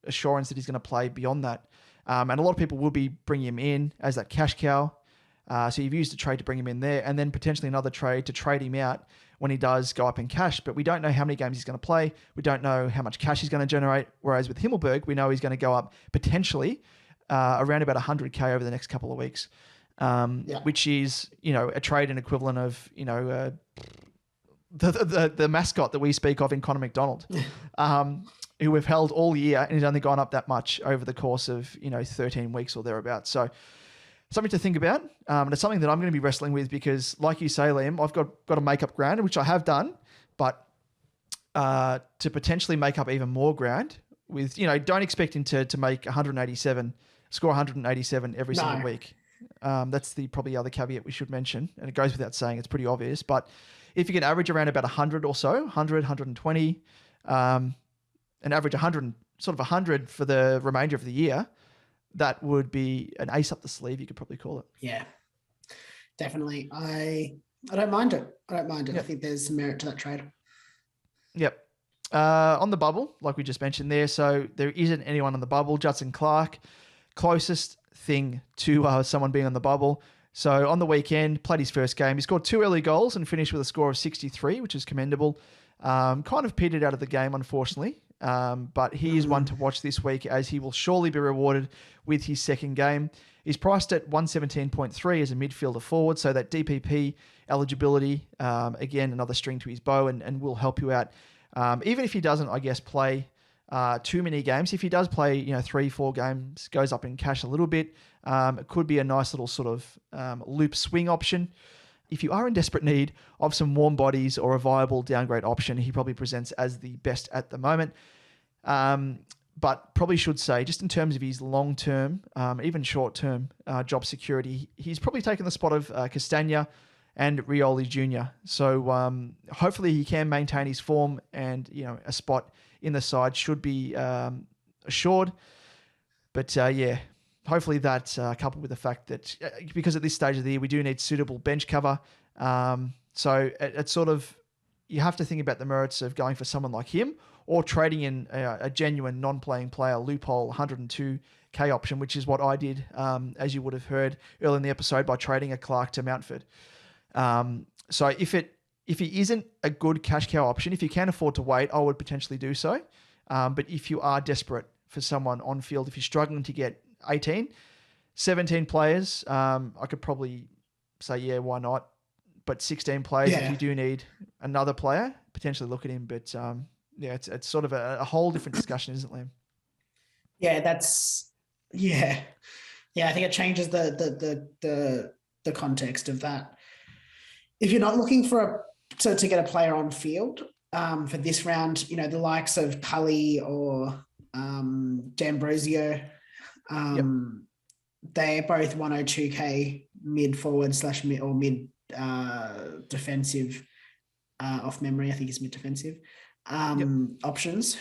assurance that he's going to play beyond that. And a lot of people will be bringing him in as that cash cow. So you've used a trade to bring him in there and then potentially another trade to trade him out when he does go up in cash. But we don't know how many games he's going to play. We don't know how much cash he's going to generate. Whereas with Himmelberg, we know he's going to go up potentially around about 100K over the next couple of weeks, which is, a trade and equivalent of, the mascot that we speak of in Connor McDonald, who we've held all year and he's only gone up that much over the course of, 13 weeks or thereabouts. So something to think about. And it's something that I'm going to be wrestling with because, like you say, Liam, I've got to make up ground, which I have done, but to potentially make up even more ground with, don't expect him to make 187, score 187 every single week. That's the probably other caveat we should mention. And it goes without saying, it's pretty obvious. But if you can average around about 100 or so, 100, 120, and average 100 for the remainder of the year, that would be an ace up the sleeve, you could probably call it. Yeah, definitely. I don't mind it. Yep. I think there's some merit to that trade. Yep. On the bubble, like we just mentioned there, so there isn't anyone on the bubble. Judson Clark, closest thing to someone being on the bubble. So on the weekend, played his first game. He scored 2 early goals and finished with a score of 63, which is commendable. Kind of petered out of the game, unfortunately. But he is one to watch this week as he will surely be rewarded with his second game. He's priced at 117.3 as a midfielder forward, so that DPP eligibility, again, another string to his bow and will help you out. Even if he doesn't, I guess, play too many games. If he does play, 3-4 games, goes up in cash a little bit, it could be a nice little sort of loop swing option. If you are in desperate need of some warm bodies or a viable downgrade option, he probably presents as the best at the moment. But probably should say, just in terms of his long-term, even short-term job security, he's probably taken the spot of Castagna and Rioli Jr. So hopefully he can maintain his form and, a spot in the side should be assured. But hopefully that coupled with the fact that because at this stage of the year, we do need suitable bench cover. So it's sort of, you have to think about the merits of going for someone like him or trading in a genuine non-playing player loophole 102K option, which is what I did, as you would have heard earlier in the episode, by trading a Clark to Mountford. So if it if he isn't a good cash cow option, if you can afford to wait, I would potentially do so. But if you are desperate for someone on field, if you're struggling to get 17 players, I could probably say, yeah, why not? But 16 players, if you do need another player, potentially look at him. But it's sort of a whole different discussion, isn't it, Liam? Yeah, I think it changes the context of that. If you're not looking to get a player on field for this round, the likes of Cully or D'Ambrosio, they're both 102k mid forward / mid or mid defensive off memory. I think it's mid defensive options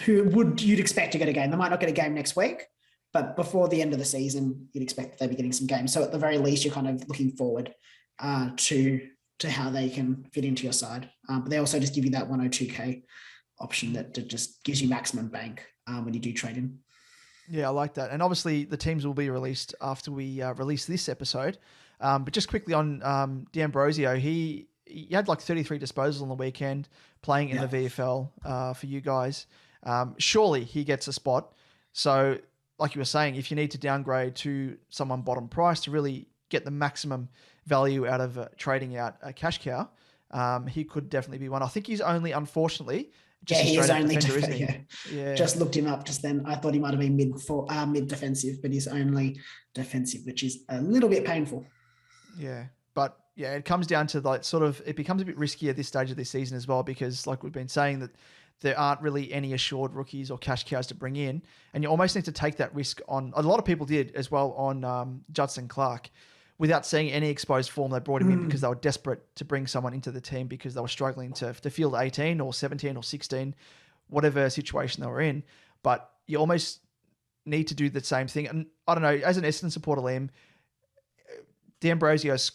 you'd expect to get a game. They might not get a game next week, but before the end of the season, you'd expect that they'd be getting some games. So at the very least, you're kind of looking forward to how they can fit into your side. But they also just give you that 102k option that just gives you maximum bank when you do trade in. Yeah, I like that. And obviously the teams will be released after we release this episode. But just quickly on D'Ambrosio, he had like 33 disposals on the weekend playing in the VFL for you guys. Surely he gets a spot. So like you were saying, if you need to downgrade to someone bottom price to really get the maximum value out of trading out a cash cow, he could definitely be one. I think he's only, unfortunately, just he is only defender, isn't he? Yeah. Just looked him up just then. I thought he might have been mid defensive, but he's only defensive, which is a little bit painful. Yeah, but yeah, it comes down to it becomes a bit risky at this stage of this season as well, because like we've been saying, that there aren't really any assured rookies or cash cows to bring in, and you almost need to take that risk on. A lot of people did as well on Judson Clark. Without seeing any exposed form, they brought him in because they were desperate to bring someone into the team because they were struggling to field 18 or 17 or 16, whatever situation they were in. But you almost need to do the same thing. And I don't know, as an Essendon supporter, Liam, D'Ambrosio's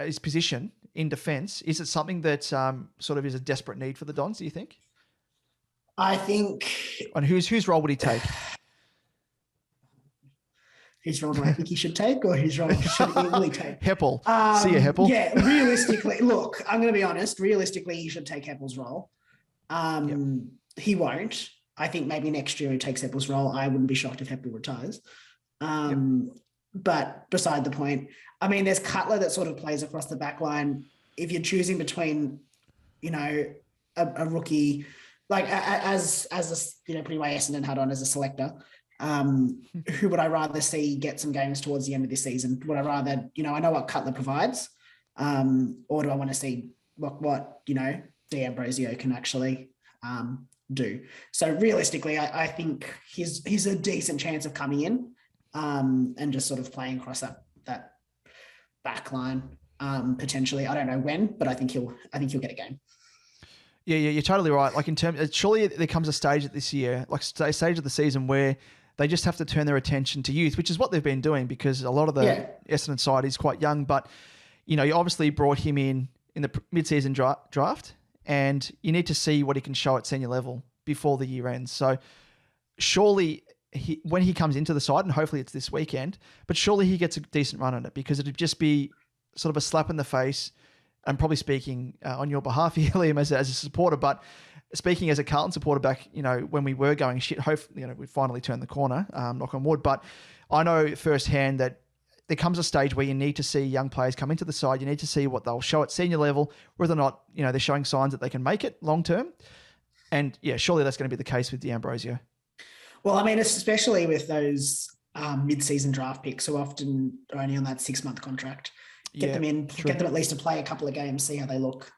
his position in defence, is it something that sort of is a desperate need for the Dons, do you think? I think... And whose role would he take? Whose role do I think he should take, or whose role should he really take? Heppel. See you, Heppel. Yeah, realistically, look, I'm going to be honest. Realistically, he should take Heppel's role. He won't. I think maybe next year he takes Heppel's role. I wouldn't be shocked if Heppel retires. But beside the point, I mean, there's Cutler that sort of plays across the back line. If you're choosing between, a rookie, like as putting my Essendon hat on as a selector, who would I rather see get some games towards the end of this season? Would I rather, I know what Cutler provides, or do I want to see what D'Ambrosio can actually do? So realistically, I think he's a decent chance of coming in and just sort of playing across that back line potentially. I don't know when, but I think he'll get a game. Yeah, you're totally right. Like surely there comes a stage at this year, like stage of the season where they just have to turn their attention to youth, which is what they've been doing because a lot of the Essendon side is quite young. But, you obviously brought him in the mid-season draft, and you need to see what he can show at senior level before the year ends. So surely when he comes into the side, and hopefully it's this weekend, but surely he gets a decent run on it, because it'd just be sort of a slap in the face. I'm probably speaking on your behalf here, Liam, as a supporter, but speaking as a Carlton supporter back, when we were going shit, hopefully, we finally turned the corner, knock on wood. But I know firsthand that there comes a stage where you need to see young players come into the side. You need to see what they'll show at senior level, whether or not, they're showing signs that they can make it long term. And yeah, surely that's going to be the case with D'Ambrosio. Well, I mean, especially with those mid-season draft picks who often are only on that 6-month contract. Get them in, get them at least to play a couple of games, see how they look.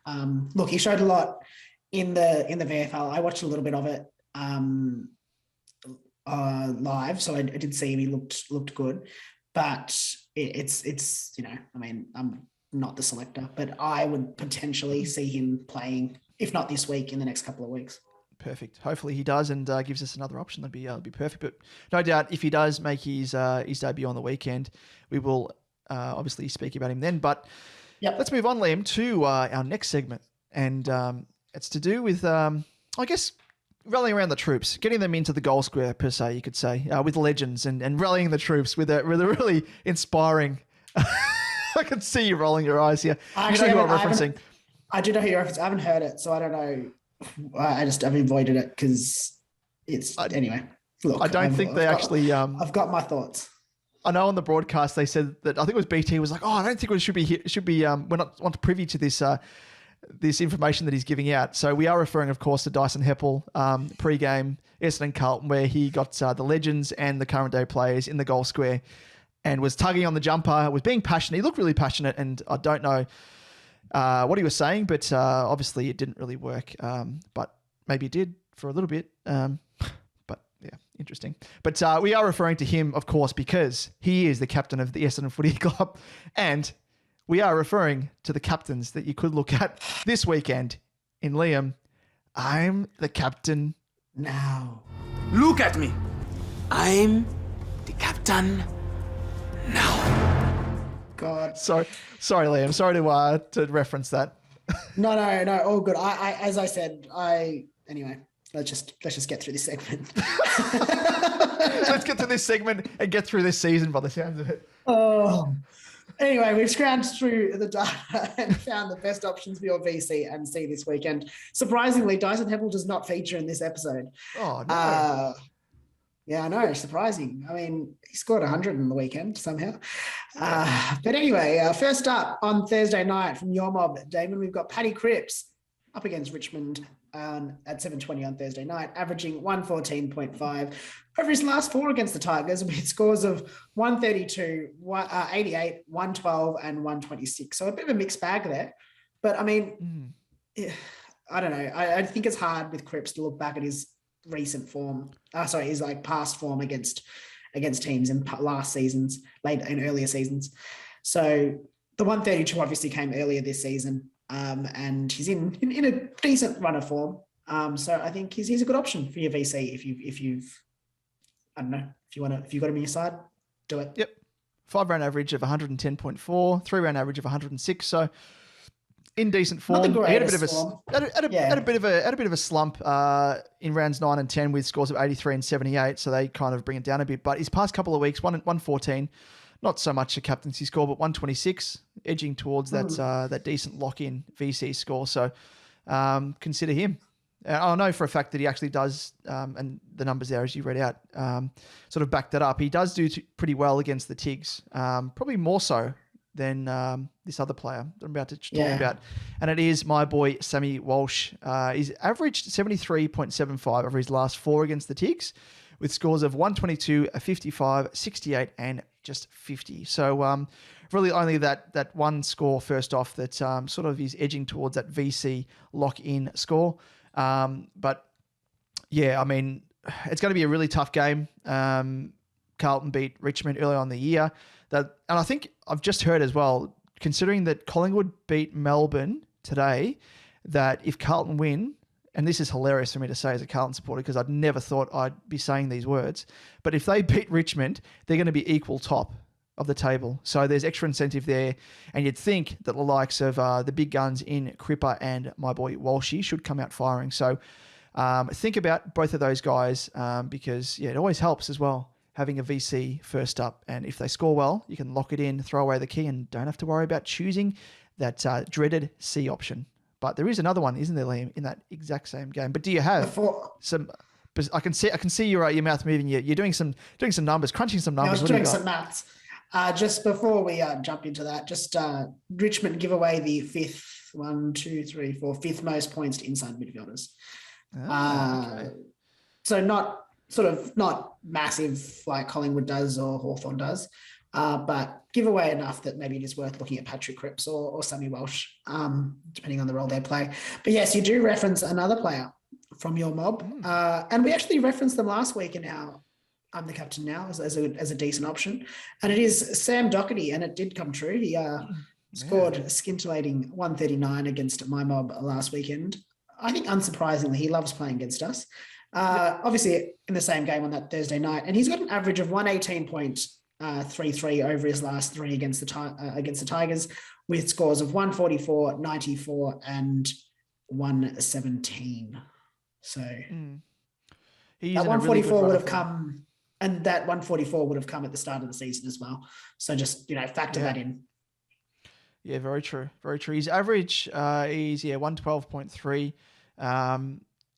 Look, he showed a lot in the VFL. I watched a little bit of it live, so I did see him. He looked good, but it's I mean, I'm not the selector, but I would potentially see him playing, if not this week, in the next couple of weeks. Perfect. Hopefully he does and gives us another option. That'd be perfect. But no doubt, if he does make his debut on the weekend, we will obviously speak about him then. But let's move on, Liam, to our next segment, and it's to do with I guess rallying around the troops, getting them into the goal square per se, you could say, with legends and rallying the troops with a really inspiring I can see you rolling your eyes here. I you know who I'm referencing. I do know who you're referencing. I haven't heard it, so I don't know. I've avoided it because anyway. Look, I don't think they actually. I've got my thoughts. I know on the broadcast they said that, I think it was BT was like, oh, I don't think we should be we're not privy to this this information that he's giving out. So we are referring, of course, to Dyson Heppel pre-game Essendon Carlton, where he got the legends and the current day players in the goal square and was tugging on the jumper, was being passionate. He looked really passionate, and I don't know what he was saying, but obviously it didn't really work. But maybe it did for a little bit. Yeah, interesting. But we are referring to him, of course, because he is the captain of the Essendon Footy Club. And we are referring to the captains that you could look at this weekend in Liam. I'm the captain now. Look at me. I'm the captain now. God. Sorry, Liam. Sorry to reference that. No, all good. I as I said, anyway. Let's just get through this segment. Let's get to this segment and get through this season by the sounds of it. Oh. Anyway, we've scrounged through the data and found the best options for your VC and C this weekend. Surprisingly, Dyson Heppel does not feature in this episode. Oh, no. Yeah, I know. Surprising. I mean, he scored 100 in the weekend somehow. But anyway, first up on Thursday night from your mob, Damon, we've got Paddy Cripps up against Richmond at 7:20 on Thursday night, averaging 114.5 over his last four against the Tigers with scores of 132, 88, 112 and 126. So a bit of a mixed bag there. But I mean, I don't know. I think it's hard with Cripps to look back at his recent form. His like past form against teams in last seasons, earlier seasons. So the 132 obviously came earlier this season. And he's in a decent run of form. So I think he's a good option for your VC if you've I don't know, if you got him on your side, do it. Yep. 5-round average of 110.4, 3-round average of 106. So in decent form. He had a bit of a slump in rounds 9 and 10 with scores of 83 and 78. So they kind of bring it down a bit. But his past couple of weeks, 114. Not so much a captaincy score, but 126, edging towards that decent lock-in VC score. So consider him. I know for a fact that he actually does, and the numbers there, as you read out, sort of back that up. He does do pretty well against the Tigs, probably more so than this other player that I'm about to talk about. And it is my boy, Sammy Walsh. He's averaged 73.75 over his last four against the Tigs, with scores of 122, 55, 68, and just 50. So really only that one score first off that sort of is edging towards that VC lock-in score. But yeah, I mean, it's going to be a really tough game. Carlton beat Richmond early on in the year. And I think I've just heard as well, considering that Collingwood beat Melbourne today, that if Carlton win, and this is hilarious for me to say as a Carlton supporter because I'd never thought I'd be saying these words, but if they beat Richmond, they're going to be equal top of the table. So there's extra incentive there. And you'd think that the likes of the big guns in Cripper and my boy Walshy should come out firing. So think about both of those guys because, it always helps as well having a VC first up. And if they score well, you can lock it in, throw away the key, and don't have to worry about choosing that dreaded C option. But there is another one, isn't there, Liam, in that exact same game? But do you have some? I can see your mouth moving. You're doing some numbers, crunching some numbers. I was doing some maths. Just before we jump into that, Richmond give away the fifth most points to inside midfielders. Okay. So not massive like Collingwood does or Hawthorn does, but give away enough that maybe it is worth looking at Patrick Cripps or Sammy Walsh, depending on the role they play. But yes, you do reference another player from your mob, and we actually referenced them last week in our I'm the captain now as a decent option, and it is Sam Doherty, and it did come true. He scored a scintillating 139 against my mob last weekend. I think unsurprisingly, he loves playing against us. Obviously, in the same game on that Thursday night, and he's got an average of 118.33 over his last three against the Tigers, with scores of 144, 94, and 117. So that 144 would have come. And that 144 would have come at the start of the season as well. So just, factor that in. Yeah, very true. Very true. His average is 112.3.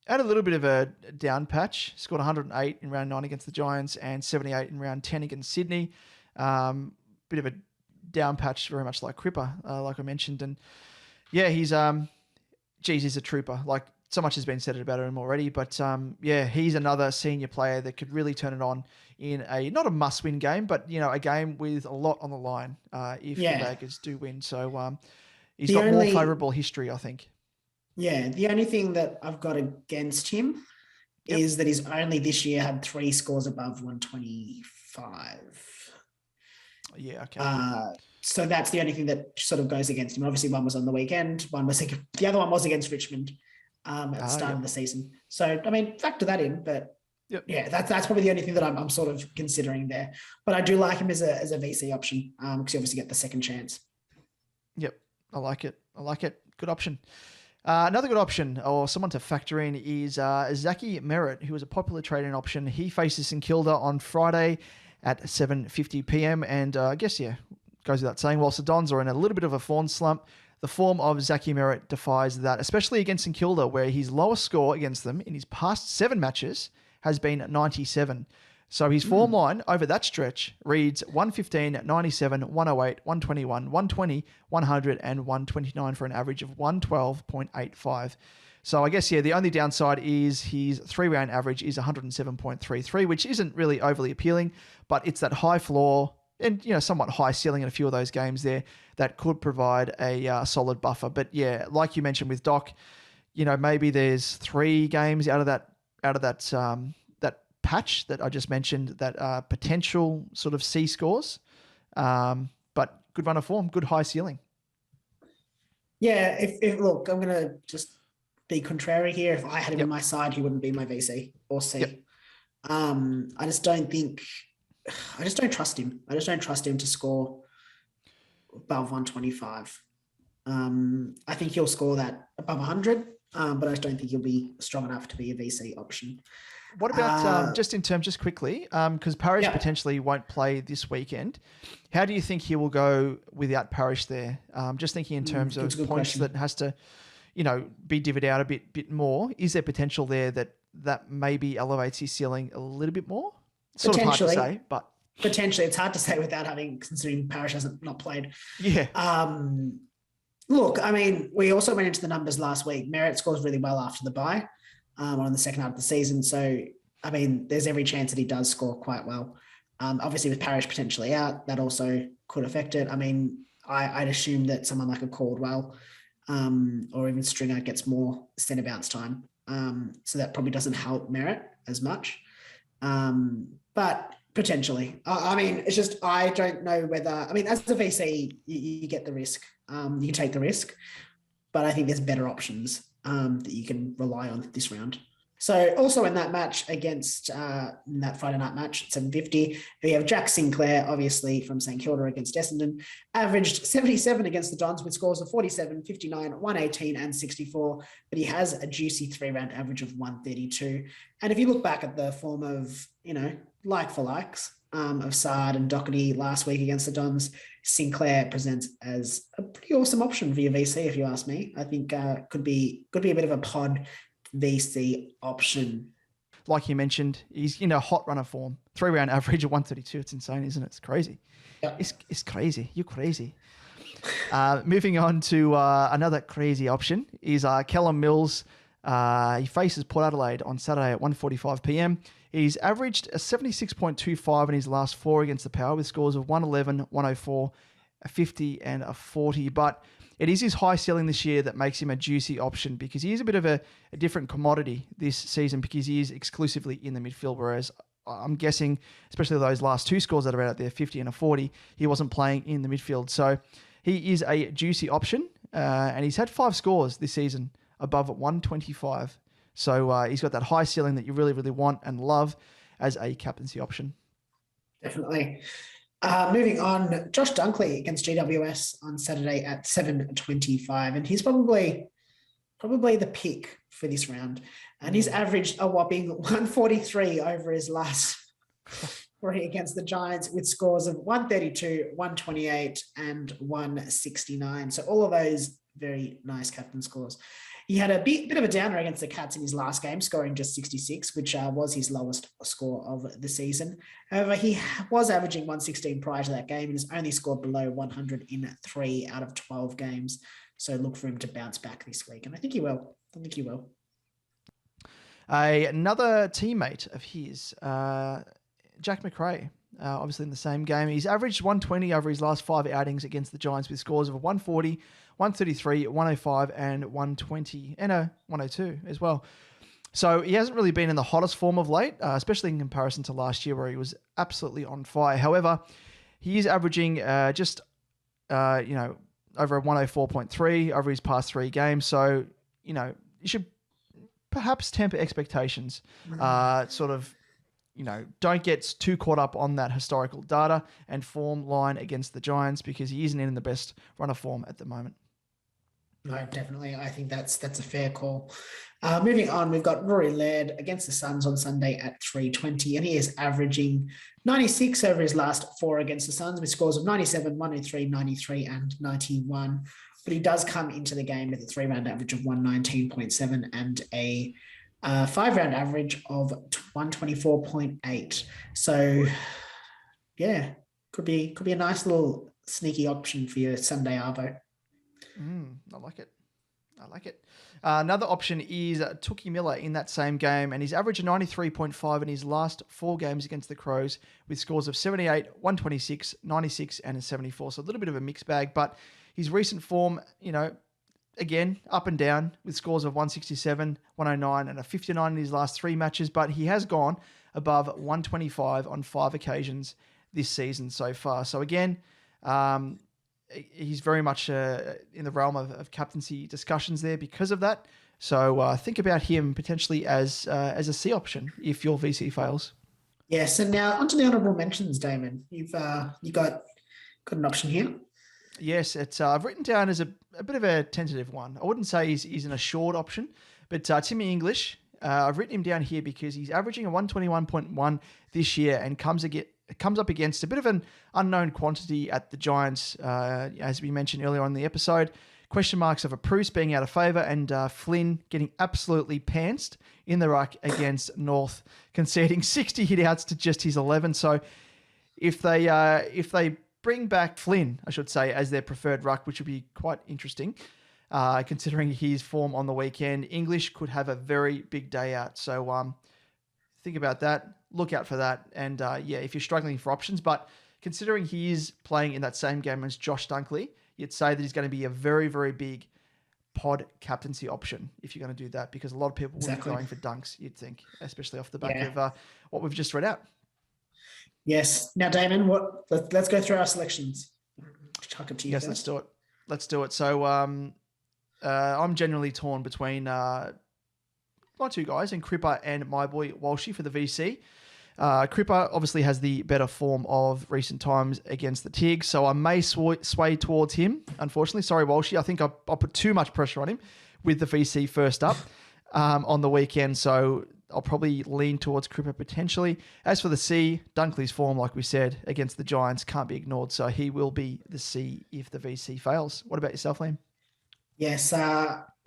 Had a little bit of a down patch. Scored 108 in round 9 against the Giants and 78 in round 10 against Sydney. Bit of a down patch, very much like Cripper, like I mentioned. And yeah, he's a trooper. Like, so much has been said about him already, but he's another senior player that could really turn it on in not a must-win game, but a game with a lot on the line if the Tigers do win. So he's got more favourable history, I think. Yeah, the only thing that I've got against him is that he's only this year had 3 scores above 125. Yeah, okay. So that's the only thing that sort of goes against him. Obviously, one was on the weekend. The other one was against Richmond at the start of the season. So, I mean, factor that in. But that's probably the only thing that I'm sort of considering there. But I do like him as a VC option because you obviously get the second chance. Yep, I like it. Good option. Another good option, or someone to factor in, is Zachy Merritt, who is a popular trade-in option. He faces St Kilda on Friday at 7:50 p.m. And I guess, goes without saying, whilst the Dons are in a little bit of a form slump, the form of Zachy Merritt defies that, especially against St Kilda, where his lowest score against them in his past 7 matches has been 97. So his form line over that stretch reads 115, 97, 108, 121, 120, 100, and 129 for an average of 112.85. So I guess, the only downside is his 3-round average is 107.33, which isn't really overly appealing, but it's that high floor and, somewhat high ceiling in a few of those games there that could provide a solid buffer. But like you mentioned with Doc, maybe there's 3 games out of that patch that I just mentioned that are potential sort of C scores, but good run of form, good high ceiling. Yeah, if look, I'm going to just be contrary here. If I had him on my side, he wouldn't be my VC or C. Yep. I just don't trust him. I just don't trust him to score above 125. I think he'll score that above 100, but I just don't think he'll be strong enough to be a VC option. What about just quickly, because Parrish potentially won't play this weekend. How do you think he will go without Parrish there? Just thinking in terms of points question. That has to, be divvied out a bit more. Is there potential there that maybe elevates his ceiling a little bit more? Sort of hard to say, but potentially it's hard to say without considering Parrish hasn't not played. Yeah. Look, I mean, we also went into the numbers last week. Merritt scores really well after the bye. On the second half of the season. So, I mean, there's every chance that he does score quite well. Obviously, with Parrish potentially out, that also could affect it. I mean, I'd assume that someone like a Caldwell or even Stringer gets more centre bounce time. So that probably doesn't help Merritt as much. But potentially. I mean, it's just, I don't know whether, I mean, as a VC, you get the risk. You can take the risk. But I think there's better options that you can rely on this round. So also in that match against that Friday night match at 7:50, we have Jack Sinclair, obviously from St Kilda against Essendon, averaged 77 against the Dons with scores of 47, 59, 118 and 64, but he has a juicy 3-round average of 132. And if you look back at the form of, like for likes of Sard and Doherty last week against the Dons, Sinclair presents as a pretty awesome option for your VC, if you ask me. I think could be a bit of a pod VC option. Like you mentioned, he's in a hot run of form. 3-round average of 132. It's insane, isn't it? It's crazy. Yep. It's crazy. You're crazy. Moving on to another crazy option is Callum Mills. He faces Port Adelaide on Saturday at 1:45 p.m. He's averaged a 76.25 in his last 4 against the Power with scores of 111, 104, a 50 and a 40. But it is his high ceiling this year that makes him a juicy option because he is a bit of a different commodity this season because he is exclusively in the midfield, whereas I'm guessing, especially those last 2 scores that are out there, 50 and a 40, he wasn't playing in the midfield. So he is a juicy option, and he's had 5 scores this season above 125. So he's got that high ceiling that you really, really want and love as a captaincy option. Definitely. Moving on, Josh Dunkley against GWS on Saturday at 7:25, and he's probably the pick for this round. And he's averaged a whopping 143 over his last victory against the Giants with scores of 132, 128, and 169. So all of those very nice captain scores. He had a bit of a downer against the Cats in his last game, scoring just 66, which was his lowest score of the season. However, he was averaging 116 prior to that game and has only scored below 100 in 3 out of 12 games. So look for him to bounce back this week, and I think he will. Another teammate of his, Jack McRae, obviously in the same game. He's averaged 120 over his last 5 outings against the Giants with scores of 140, 133, 105, and 120, and a 102 as well. So he hasn't really been in the hottest form of late, especially in comparison to last year where he was absolutely on fire. However, he is averaging over a 104.3 over his past 3 games. So, you should perhaps temper expectations. Don't get too caught up on that historical data and form line against the Giants because he isn't in the best run of form at the moment. No, definitely. I think that's a fair call. Moving on, we've got Rory Laird against the Suns on Sunday at 3:20, and he is averaging 96 over his last 4 against the Suns with scores of 97, 103, 93, and 91. But he does come into the game with a 3-round average of 119.7 and a 5-round average of 124.8. So, yeah, could be a nice little sneaky option for your Sunday arvo. I like it. Another option is Tookie Miller in that same game, and he's averaged 93.5 in his last 4 games against the Crows with scores of 78, 126, 96, and a 74. So a little bit of a mixed bag, but his recent form, again, up and down with scores of 167, 109, and a 59 in his last 3 matches, but he has gone above 125 on 5 occasions this season so far. So again, he's very much in the realm of captaincy discussions there because of that. So think about him potentially as a C option if your VC fails. Yes, and now onto the honourable mentions, Damon. You got an option here. Yes, it's I've written down as a bit of a tentative one. I wouldn't say he's an assured option, but Timmy English, I've written him down here because he's averaging a 121.1 this year and comes up against a bit of an unknown quantity at the Giants, as we mentioned earlier on in the episode. Question marks of a Bruce being out of favour and Flynn getting absolutely pantsed in the ruck against North, conceding 60 hitouts to just his 11. So if they bring back Flynn, I should say, as their preferred ruck, which would be quite interesting, considering his form on the weekend, English could have a very big day out. So think about that. Look out for that. And if you're struggling for options, but considering he is playing in that same game as Josh Dunkley, you'd say that he's going to be a very, very big pod captaincy option if you're going to do that, because a lot of people will be going for dunks, you'd think, especially off the back of what we've just read out. Yes. Now, Damon, let's go through our selections. Chuck it to you. Yes, first. Let's do it. So I'm generally torn between my 2 guys, and Cripper and my boy Walshy for the VC. Cripper obviously has the better form of recent times against the Tigers, so I may sway towards him, unfortunately. Sorry, Walshy. I think I put too much pressure on him with the VC first up on the weekend, so I'll probably lean towards Cripper potentially. As for the C, Dunkley's form, like we said, against the Giants can't be ignored, so he will be the C if the VC fails. What about yourself, Liam? Yes,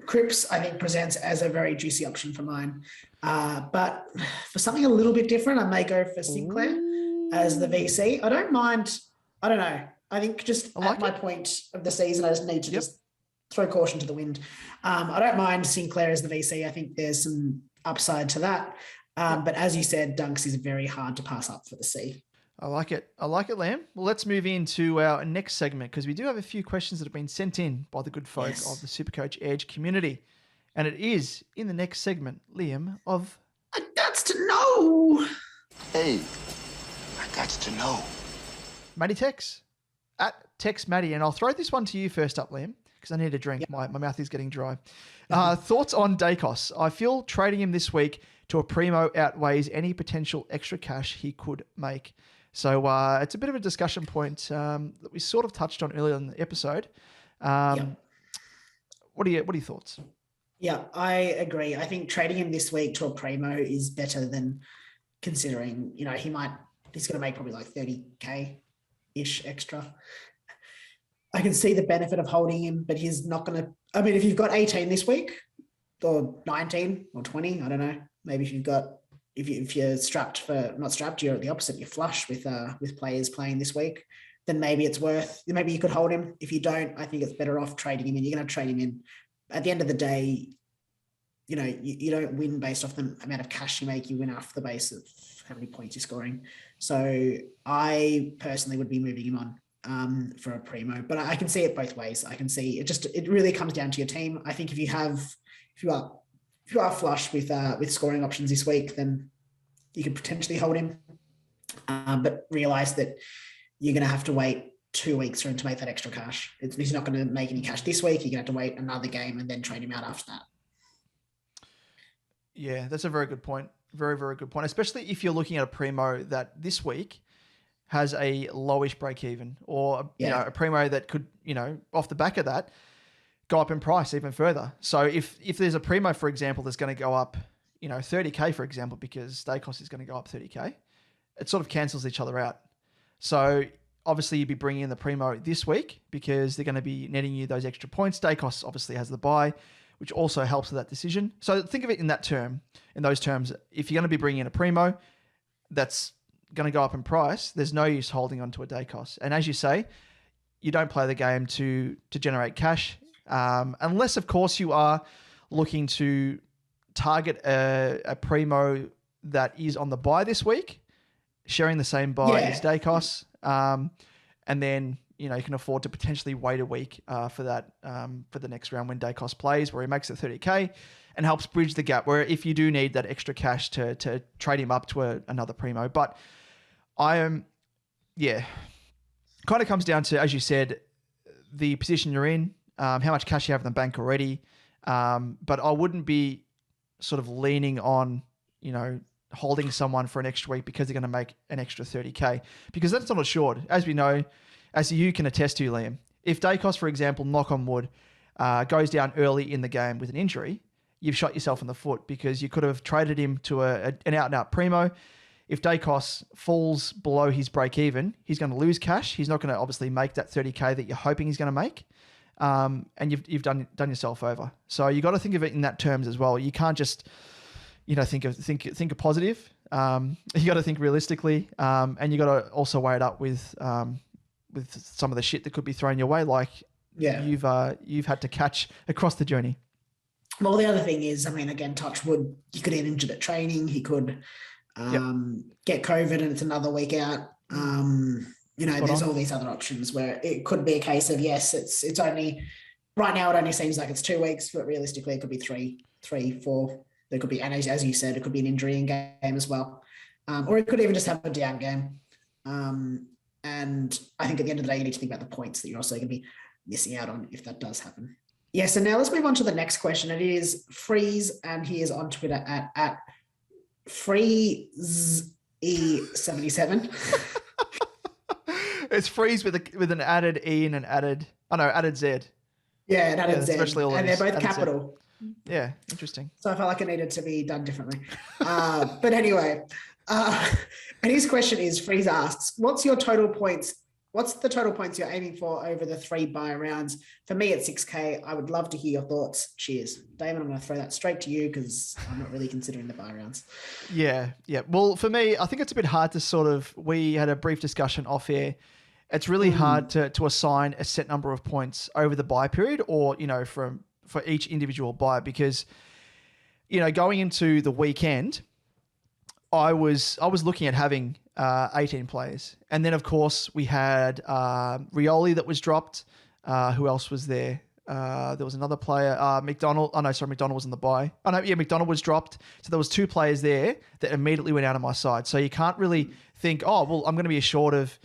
Cripps, I think, presents as a very juicy option for mine. But for something a little bit different, I may go for Sinclair as the VC. I don't mind. I don't know. I think just at my point of the season, I just need to just throw caution to the wind. I don't mind Sinclair as the VC. I think there's some upside to that. But as you said, Dunks is very hard to pass up for the C. I like it, Liam. Well, let's move into our next segment because we do have a few questions that have been sent in by the good folk of the SuperCoach Edge community. And it is in the next segment, Liam, of... I gots to know. Hey, I gots to know. Matty Tex. At Tex Matty. And I'll throw this one to you first up, Liam, because I need a drink. Yep. My mouth is getting dry. Thoughts on Daicos? I feel trading him this week to a primo outweighs any potential extra cash he could make. So it's a bit of a discussion point that we sort of touched on earlier in the episode. What are your thoughts? Yeah, I agree. I think trading him this week to a primo is better than considering, he might he's going to make probably like 30K-ish extra. I can see the benefit of holding him, but he's not going to, I mean, if you've got 18 this week or 19 or 20, I don't know, maybe if you're strapped for, not strapped, you're the opposite, you're flush with players playing this week, then maybe it's worth, maybe you could hold him. If you don't, I think it's better off trading him in. You're going to trade him in. At the end of the day, you know, you don't win based off the amount of cash you make, you win off the base of how many points you're scoring. So I personally would be moving him on for a primo, but I can see it both ways. I can see it really comes down to your team. I think if you are flush with scoring options this week, then you could potentially hold him, but realize that you're going to have to wait 2 weeks for him to make that extra cash. He's not going to make any cash this week. You're going to have to wait another game and then trade him out after that. Yeah, that's a very good point. Very, very good point, especially if you're looking at a primo that this week has a lowish break even, or you know, a primo that could, you know, off the back of that, go up in price even further. So if there's a primo, for example, that's going to go up, you know, 30K, for example, because Daicos is going to go up 30K, it sort of cancels each other out. So obviously you'd be bringing in the primo this week because they're going to be netting you those extra points. Daicos obviously has the buy, which also helps with that decision. So think of it in those terms. If you're going to be bringing in a primo that's going to go up in price, there's no use holding on to a Daicos. And as you say, you don't play the game to generate cash, unless, of course, you are looking to target a primo that is on the buy this week, sharing the same buy as Daicos, and then, you know, you can afford to potentially wait a week for that for the next round when Daicos plays, where he makes it 30K and helps bridge the gap, where if you do need that extra cash to trade him up to another primo. But I am, kind of comes down to, as you said, the position you're in, how much cash you have in the bank already. But I wouldn't be sort of leaning on, you know, holding someone for an extra week because they're going to make an extra 30K, because that's not assured. As we know, as you can attest to, Liam, if Daicos, for example, knock on wood, goes down early in the game with an injury, you've shot yourself in the foot, because you could have traded him to an out-and-out primo. If Daicos falls below his break-even, he's going to lose cash. He's not going to obviously make that 30K that you're hoping he's going to make, and you've done yourself over. So you got to think of it in that terms as well. You can't just, you know, think of positive. You got to think realistically, and you got to also weigh it up with some of the shit that could be thrown your way, like you've had to catch across the journey. Well, the other thing is, I mean, again, touch wood, he could get injured at training. He could get COVID and it's another week out. You know, there's all these other options where it could be a case of, yes, it's only, right now it only seems like it's 2 weeks, but realistically it could be three, 4. There could be, and as you said, it could be an injury in game as well. Or it could even just have a down game. And I think at the end of the day, you need to think about the points that you're also going to be missing out on if that does happen. Yeah, so now let's move on to the next question. It is Freeze, and he is on Twitter at FreezeE77. It's Freeze with an added E and an added Z. Yeah, an added Z. And they're both capital. Z. Yeah, interesting. So I felt like it needed to be done differently. But anyway, and his question is, Freeze asks, what's the total points you're aiming for over the 3 buy rounds? For me, it's 6K. I would love to hear your thoughts. Cheers. Damon, I'm going to throw that straight to you because I'm not really considering the buy rounds. Yeah. Well, for me, I think it's a bit hard to we had a brief discussion off air. It's really hard to assign a set number of points over the buy period, or, you know, for each individual buy, because, you know, going into the weekend, I was looking at having 18 players. And then, of course, we had Rioli that was dropped. Who else was there? There was another player, McDonald. Oh, no, sorry, McDonald was in the buy. Oh, no, yeah, McDonald was dropped. So there was 2 players there that immediately went out of my side. So you can't really think, oh, well, I'm going to be short of,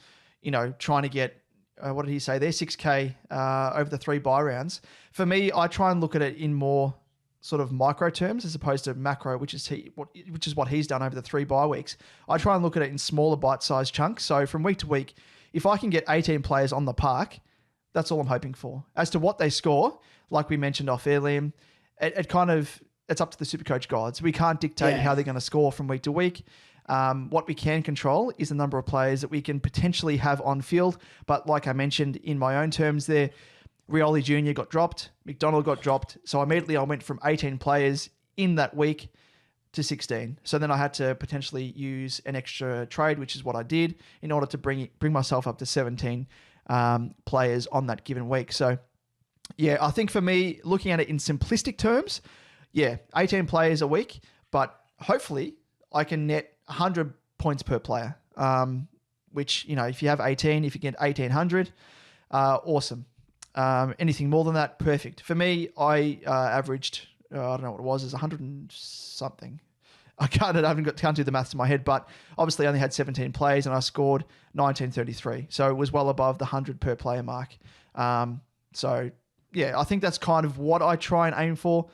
you know, trying to get, what did he say there? 6K over the 3 buy rounds. For me, I try and look at it in more sort of micro terms as opposed to macro, which is what he's done over the 3 bye weeks. I try and look at it in smaller bite-sized chunks. So from week to week, if I can get 18 players on the park, that's all I'm hoping for. As to what they score, like we mentioned off air, Liam, it's up to the SuperCoach gods. We can't dictate how they're going to score from week to week. What we can control is the number of players that we can potentially have on field. But like I mentioned in my own terms there, Rioli Jr. got dropped, McDonald got dropped. So immediately I went from 18 players in that week to 16. So then I had to potentially use an extra trade, which is what I did, in order to bring myself up to 17 players on that given week. So yeah, I think for me, looking at it in simplistic terms, 18 players a week, but hopefully I can net 100 points per player, which, if you have 18, if you get 1,800, awesome. Anything more than that, perfect. For me, I averaged, I don't know what it was 100 and something. I can't do the maths in my head, but obviously I only had 17 plays and I scored 1933. So it was well above the 100 per player mark. So yeah, I think that's kind of what I try and aim for.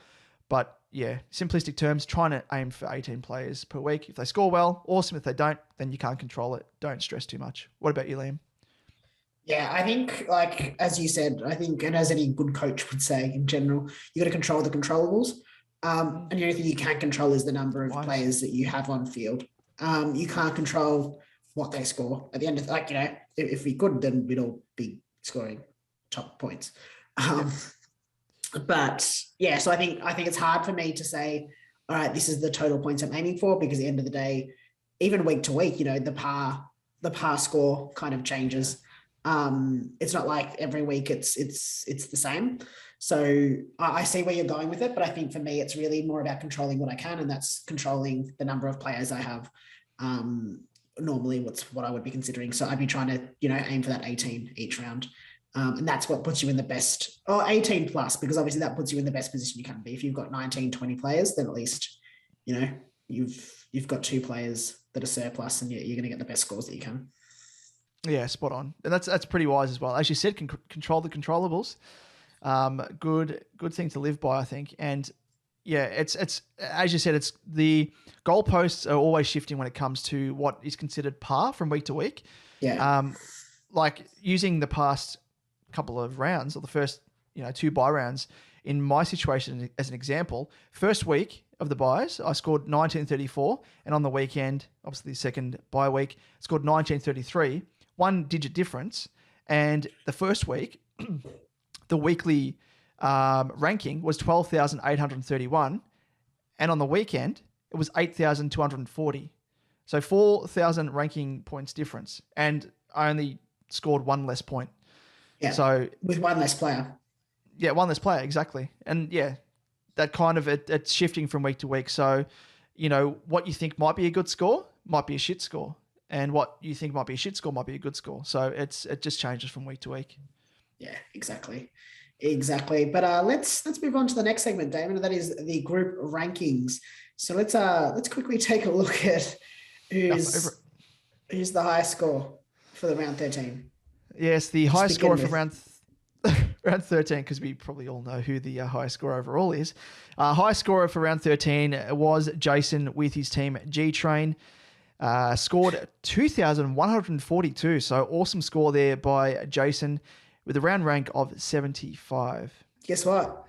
But yeah, simplistic terms, trying to aim for 18 players per week. If they score well, awesome. If they don't, then you can't control it. Don't stress too much. What about you, Liam? Yeah, I think, like, as you said, and as any good coach would say in general, you got to control the controllables. And the only thing you can control is the number of players that you have on field. You can't control what they score. At the end of, if we could, then we'd all be scoring top points. But yeah, so I think it's hard for me to say, all right, this is the total points I'm aiming for, because at the end of the day, even week to week, the par score kind of changes. It's not like every week it's the same. So I see where you're going with it, but I think for me, it's really more about controlling what I can, and that's controlling the number of players I have. Normally what I would be considering. So I'd be trying to, aim for that 18 each round. And that's what puts you in the best, or 18 plus, because obviously that puts you in the best position you can be. If you've got 19, 20 players, then at least, you've got 2 players that are surplus, and you're going to get the best scores that you can. Yeah, spot on. And that's pretty wise as well. As you said, control the controllables. Good thing to live by, I think. And yeah, it's as you said, it's the goalposts are always shifting when it comes to what is considered par from week to week. Yeah. Like using the past couple of rounds, or the first 2 bye rounds, in my situation as an example, first week of the buys, I scored 1934, and on the weekend, obviously the second bye week, scored 1933. 1 digit difference. And the first week, the weekly ranking was 12,831. And on the weekend, it was 8,240. So 4,000 ranking points difference. And I only scored 1 less point. Yeah. So with 1 less player. Yeah, 1 less player, exactly. And yeah, that kind of, it's shifting from week to week. So, what you think might be a good score might be a shit score. And what you think might be a shit score might be a good score. So it just changes from week to week. Yeah, exactly. But let's move on to the next segment, Damon, and that is the group rankings. So let's quickly take a look at who's the highest score for the round 13. Yes, the highest scorer for round 13, because we probably all know who the highest scorer overall is. Highest scorer for round 13 was Jason with his team G-Train. Scored 2,142. So awesome score there by Jason with a round rank of 75. Guess what?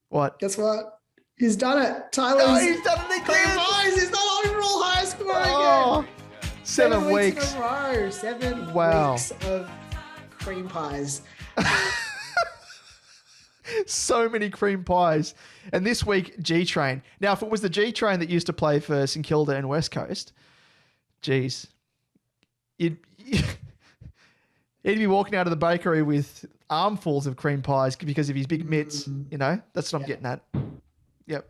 What? Guess what? He's done it. He's done it again. He's not overall highest scorer again. 7 weeks in a row. 7 weeks of cream pies. So many cream pies. And this week, G-Train. Now, if it was the G-Train that used to play for St Kilda and West Coast, geez, he'd be walking out of the bakery with armfuls of cream pies because of his big mitts. That's what I'm getting at. Yep,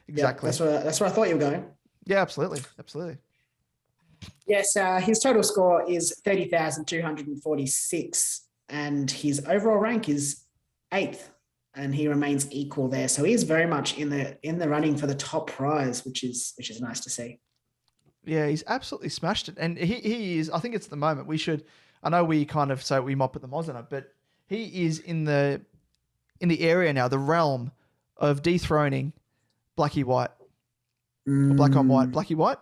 exactly. Yeah, that's where I thought you were going. Yeah, absolutely. Yes, his total score is 30,246, and his overall rank is 8th. And he remains equal there. So he is very much in the running for the top prize, which is nice to see. Yeah, he's absolutely smashed it. And he is, I think it's the moment I know we kind of say we mop at the Moz on it, but he is in the area now, the realm of dethroning Blackie White. Black on White. Blackie White?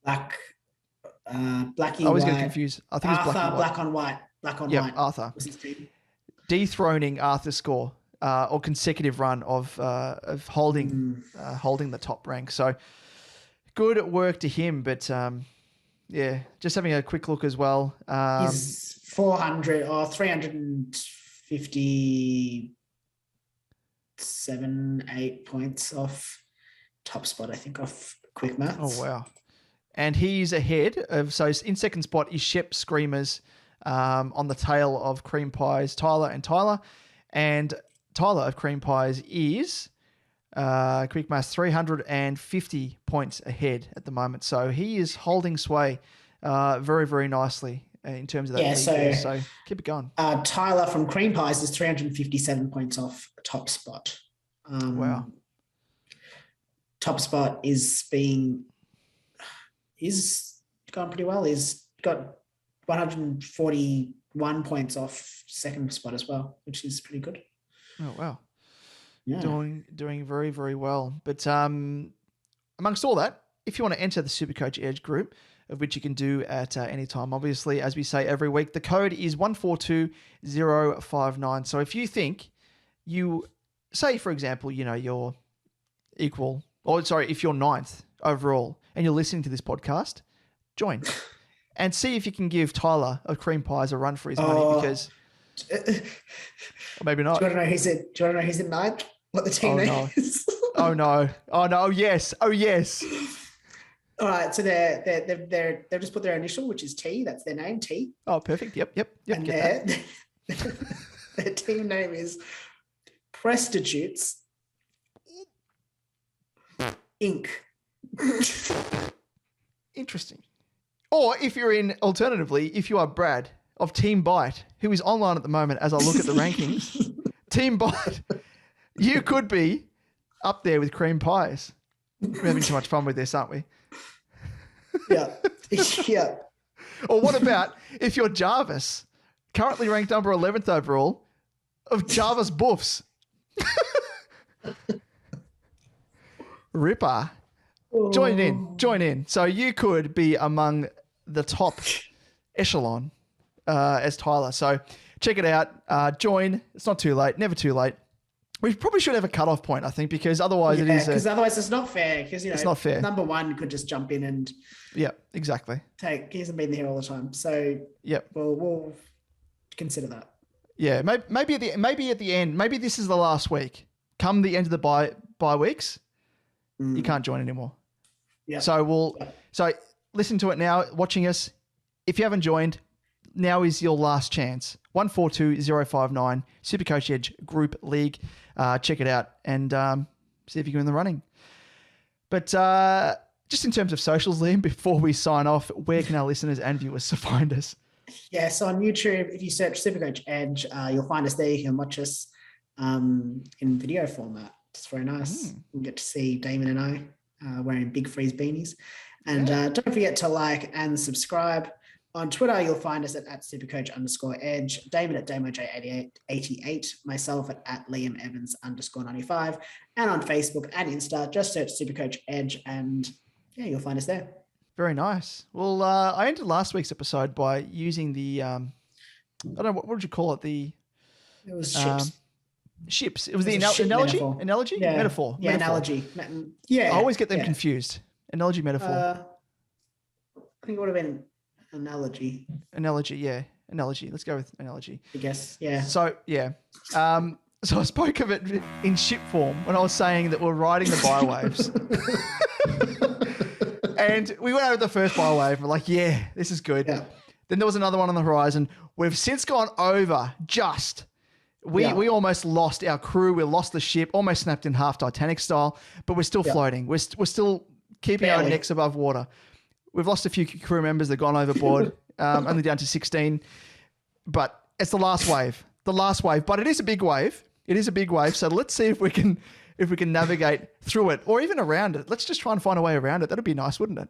Blackie I always White. get confused. I think Arthur, it's Blackie White. Black on White. Black on White. Arthur. Was his team. Dethroning Arthur's score. Or consecutive run of holding the top rank. So good work to him. But yeah, just having a quick look as well. He's 400 or 357, 8 points off top spot, I think, off quick maths. Oh, wow. And he's ahead of, so in second spot is Shep Screamers on the tail of Cream Pies, Tyler and Tyler. And Tyler of Cream Pies is, quick maths, 350 points ahead at the moment. So he is holding sway very, very nicely in terms of that. Yeah, so keep it going. Tyler from Cream Pies is 357 points off top spot. Wow. Top spot is going pretty well. He's got 141 points off second spot as well, which is pretty good. Oh, wow. Yeah. Doing very, very well. But amongst all that, if you want to enter the SuperCoach Edge group, of which you can do at any time, obviously, as we say every week, the code is 142059. So if you think say, for example, you're equal, if you're ninth overall and you're listening to this podcast, join and see if you can give Tyler of Cream Pies a run for his money, because or maybe not. Do you want to know who's in ninth? What the team name is? Oh no! Oh yes! Oh yes! All right, so they've just put their initial, which is T. That's their name, T. Oh, perfect. Yep. And their team name is Prostitutes Inc. Interesting. Or if you are Brad of Team Bite, who is online at the moment as I look at the rankings, Team Bite, you could be up there with Cream Pies. We're having too much fun with this, aren't we? Yeah. Yeah. Or what about if you're Jarvis, currently ranked number 11th overall, of Jarvis Buffs? Ripper. Join in. So you could be among the top echelon as Tyler. So check it out. Join. It's not too late. Never too late. We probably should have a cutoff point, I think, because otherwise otherwise it's not fair. Because it's not fair. Number one could just jump in and exactly. He hasn't been here all the time, so we'll consider that. Yeah, maybe at the end. Maybe this is the last week. Come the end of the bye weeks, you can't join anymore. Yeah. So listen to it now. Watching us, if you haven't joined, now is your last chance. 142059 SuperCoach Edge Group League. Check it out and see if you can win the running. But just in terms of socials, Liam, before we sign off, where can our listeners and viewers find us? Yeah, so on YouTube, if you search SuperCoach Edge, you'll find us there. You can watch us in video format. It's very nice. You get to see Damon and I wearing big freeze beanies. And don't forget to like and subscribe. On Twitter, you'll find us at SuperCoach_Edge, Damon at DamoJ88, myself at Liam Evans _95, and on Facebook and Insta, just search SuperCoach Edge, and you'll find us there. Very nice. Well, I ended last week's episode by using the, I don't know, what would you call it? It was ships. Ships. It was the analogy? Metaphor. Analogy? Yeah. Metaphor. Yeah, metaphor. analogy. Yeah. I always get them confused. Analogy, metaphor. I think it would have been analogy. Analogy, yeah. Analogy. Let's go with analogy. I guess, yeah. So, yeah. So I spoke of it in ship form when I was saying that we're riding the biowaves. And we went over the first biowave. We're like, this is good. Yeah. Then there was another one on the horizon. We've since gone over just. We almost lost our crew. We lost the ship, almost snapped in half Titanic style, but we're still floating. We're still keeping our necks above water. We've lost a few crew members that have gone overboard, only down to 16. But it's the last wave. But it is a big wave. So let's see if we can navigate through it or even around it. Let's just try and find a way around it. That'd be nice, wouldn't it?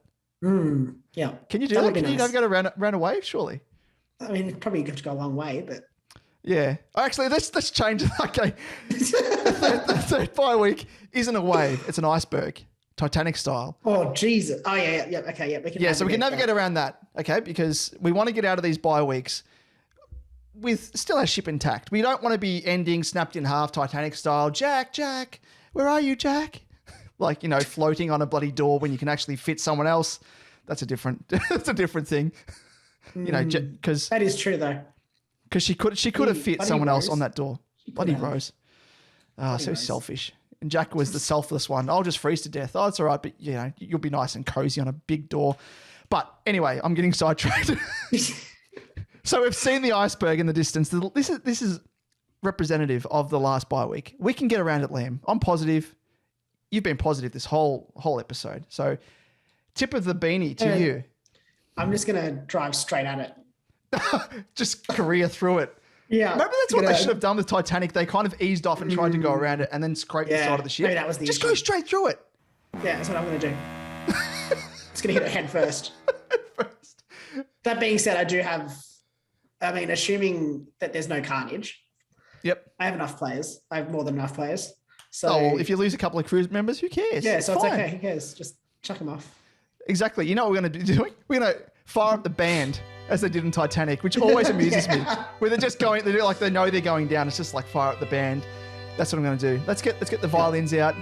Yeah. Can you do that? Can you navigate around a wave? Surely. I mean, it's probably good to go a long way, but. Yeah. Actually, let's change it. Okay. The third bye week isn't a wave. It's an iceberg. Titanic style. Oh, Jesus. Oh, yeah. Okay, yeah. So we can navigate around that, okay? Because we want to get out of these bye weeks with still our ship intact. We don't want to be ending snapped in half Titanic style. Jack, where are you, Jack? like, you know, floating on a bloody door when you can actually fit someone else. That's a different thing. You know, because that is true though. Because she could have fit someone else on that door. Bloody Rose. So Rose. selfish. And Jack was the selfless one. I'll just freeze to death. Oh, it's all right, but you know, you'll be nice and cozy on a big door. But anyway, I'm getting sidetracked. So we've seen the iceberg in the distance. This is representative of the last bye week. We can get around it, Liam. I'm positive. You've been positive this whole episode. So tip of the beanie to you. I'm just going to drive straight at it. Just career through it. Yeah. Maybe that's what they should have done with Titanic. They kind of eased off and tried to go around it and then scrape the side of the ship. Maybe that was the Just issue. go straight through it. Yeah, that's what I'm going to do. It's going to hit it head first. That being said, assuming that there's no carnage. Yep. I have enough players. I have more than enough players. So well, if you lose a couple of crew members, who cares? Yeah, so it's fine. okay. Who cares? Just chuck them off. Exactly. You know what we're going to be doing? We're going to fire up the band as they did in Titanic, which always amuses me. Where they're just going, they know they're going down. It's just like fire up the band. That's what I'm going to do. Let's get the violins out.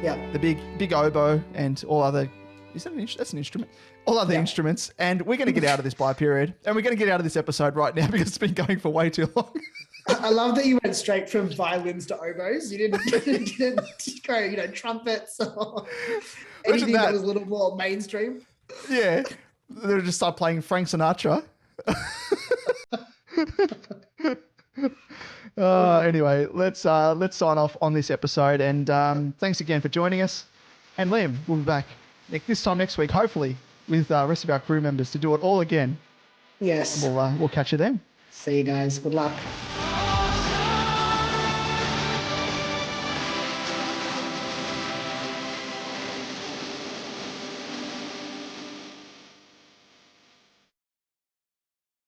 Yeah. The big oboe and all other. That's an instrument. All other instruments. And we're going to get out of this bye period. And we're going to get out of this episode right now because it's been going for way too long. I love that you went straight from violins to oboes. You didn't go, trumpets or anything that was a little more mainstream. Yeah. They'll just start playing Frank Sinatra. Anyway, let's sign off on this episode. And thanks again for joining us. And Liam, we'll be back this time next week, hopefully, with the rest of our crew members to do it all again. Yes. We'll catch you then. See you guys. Good luck.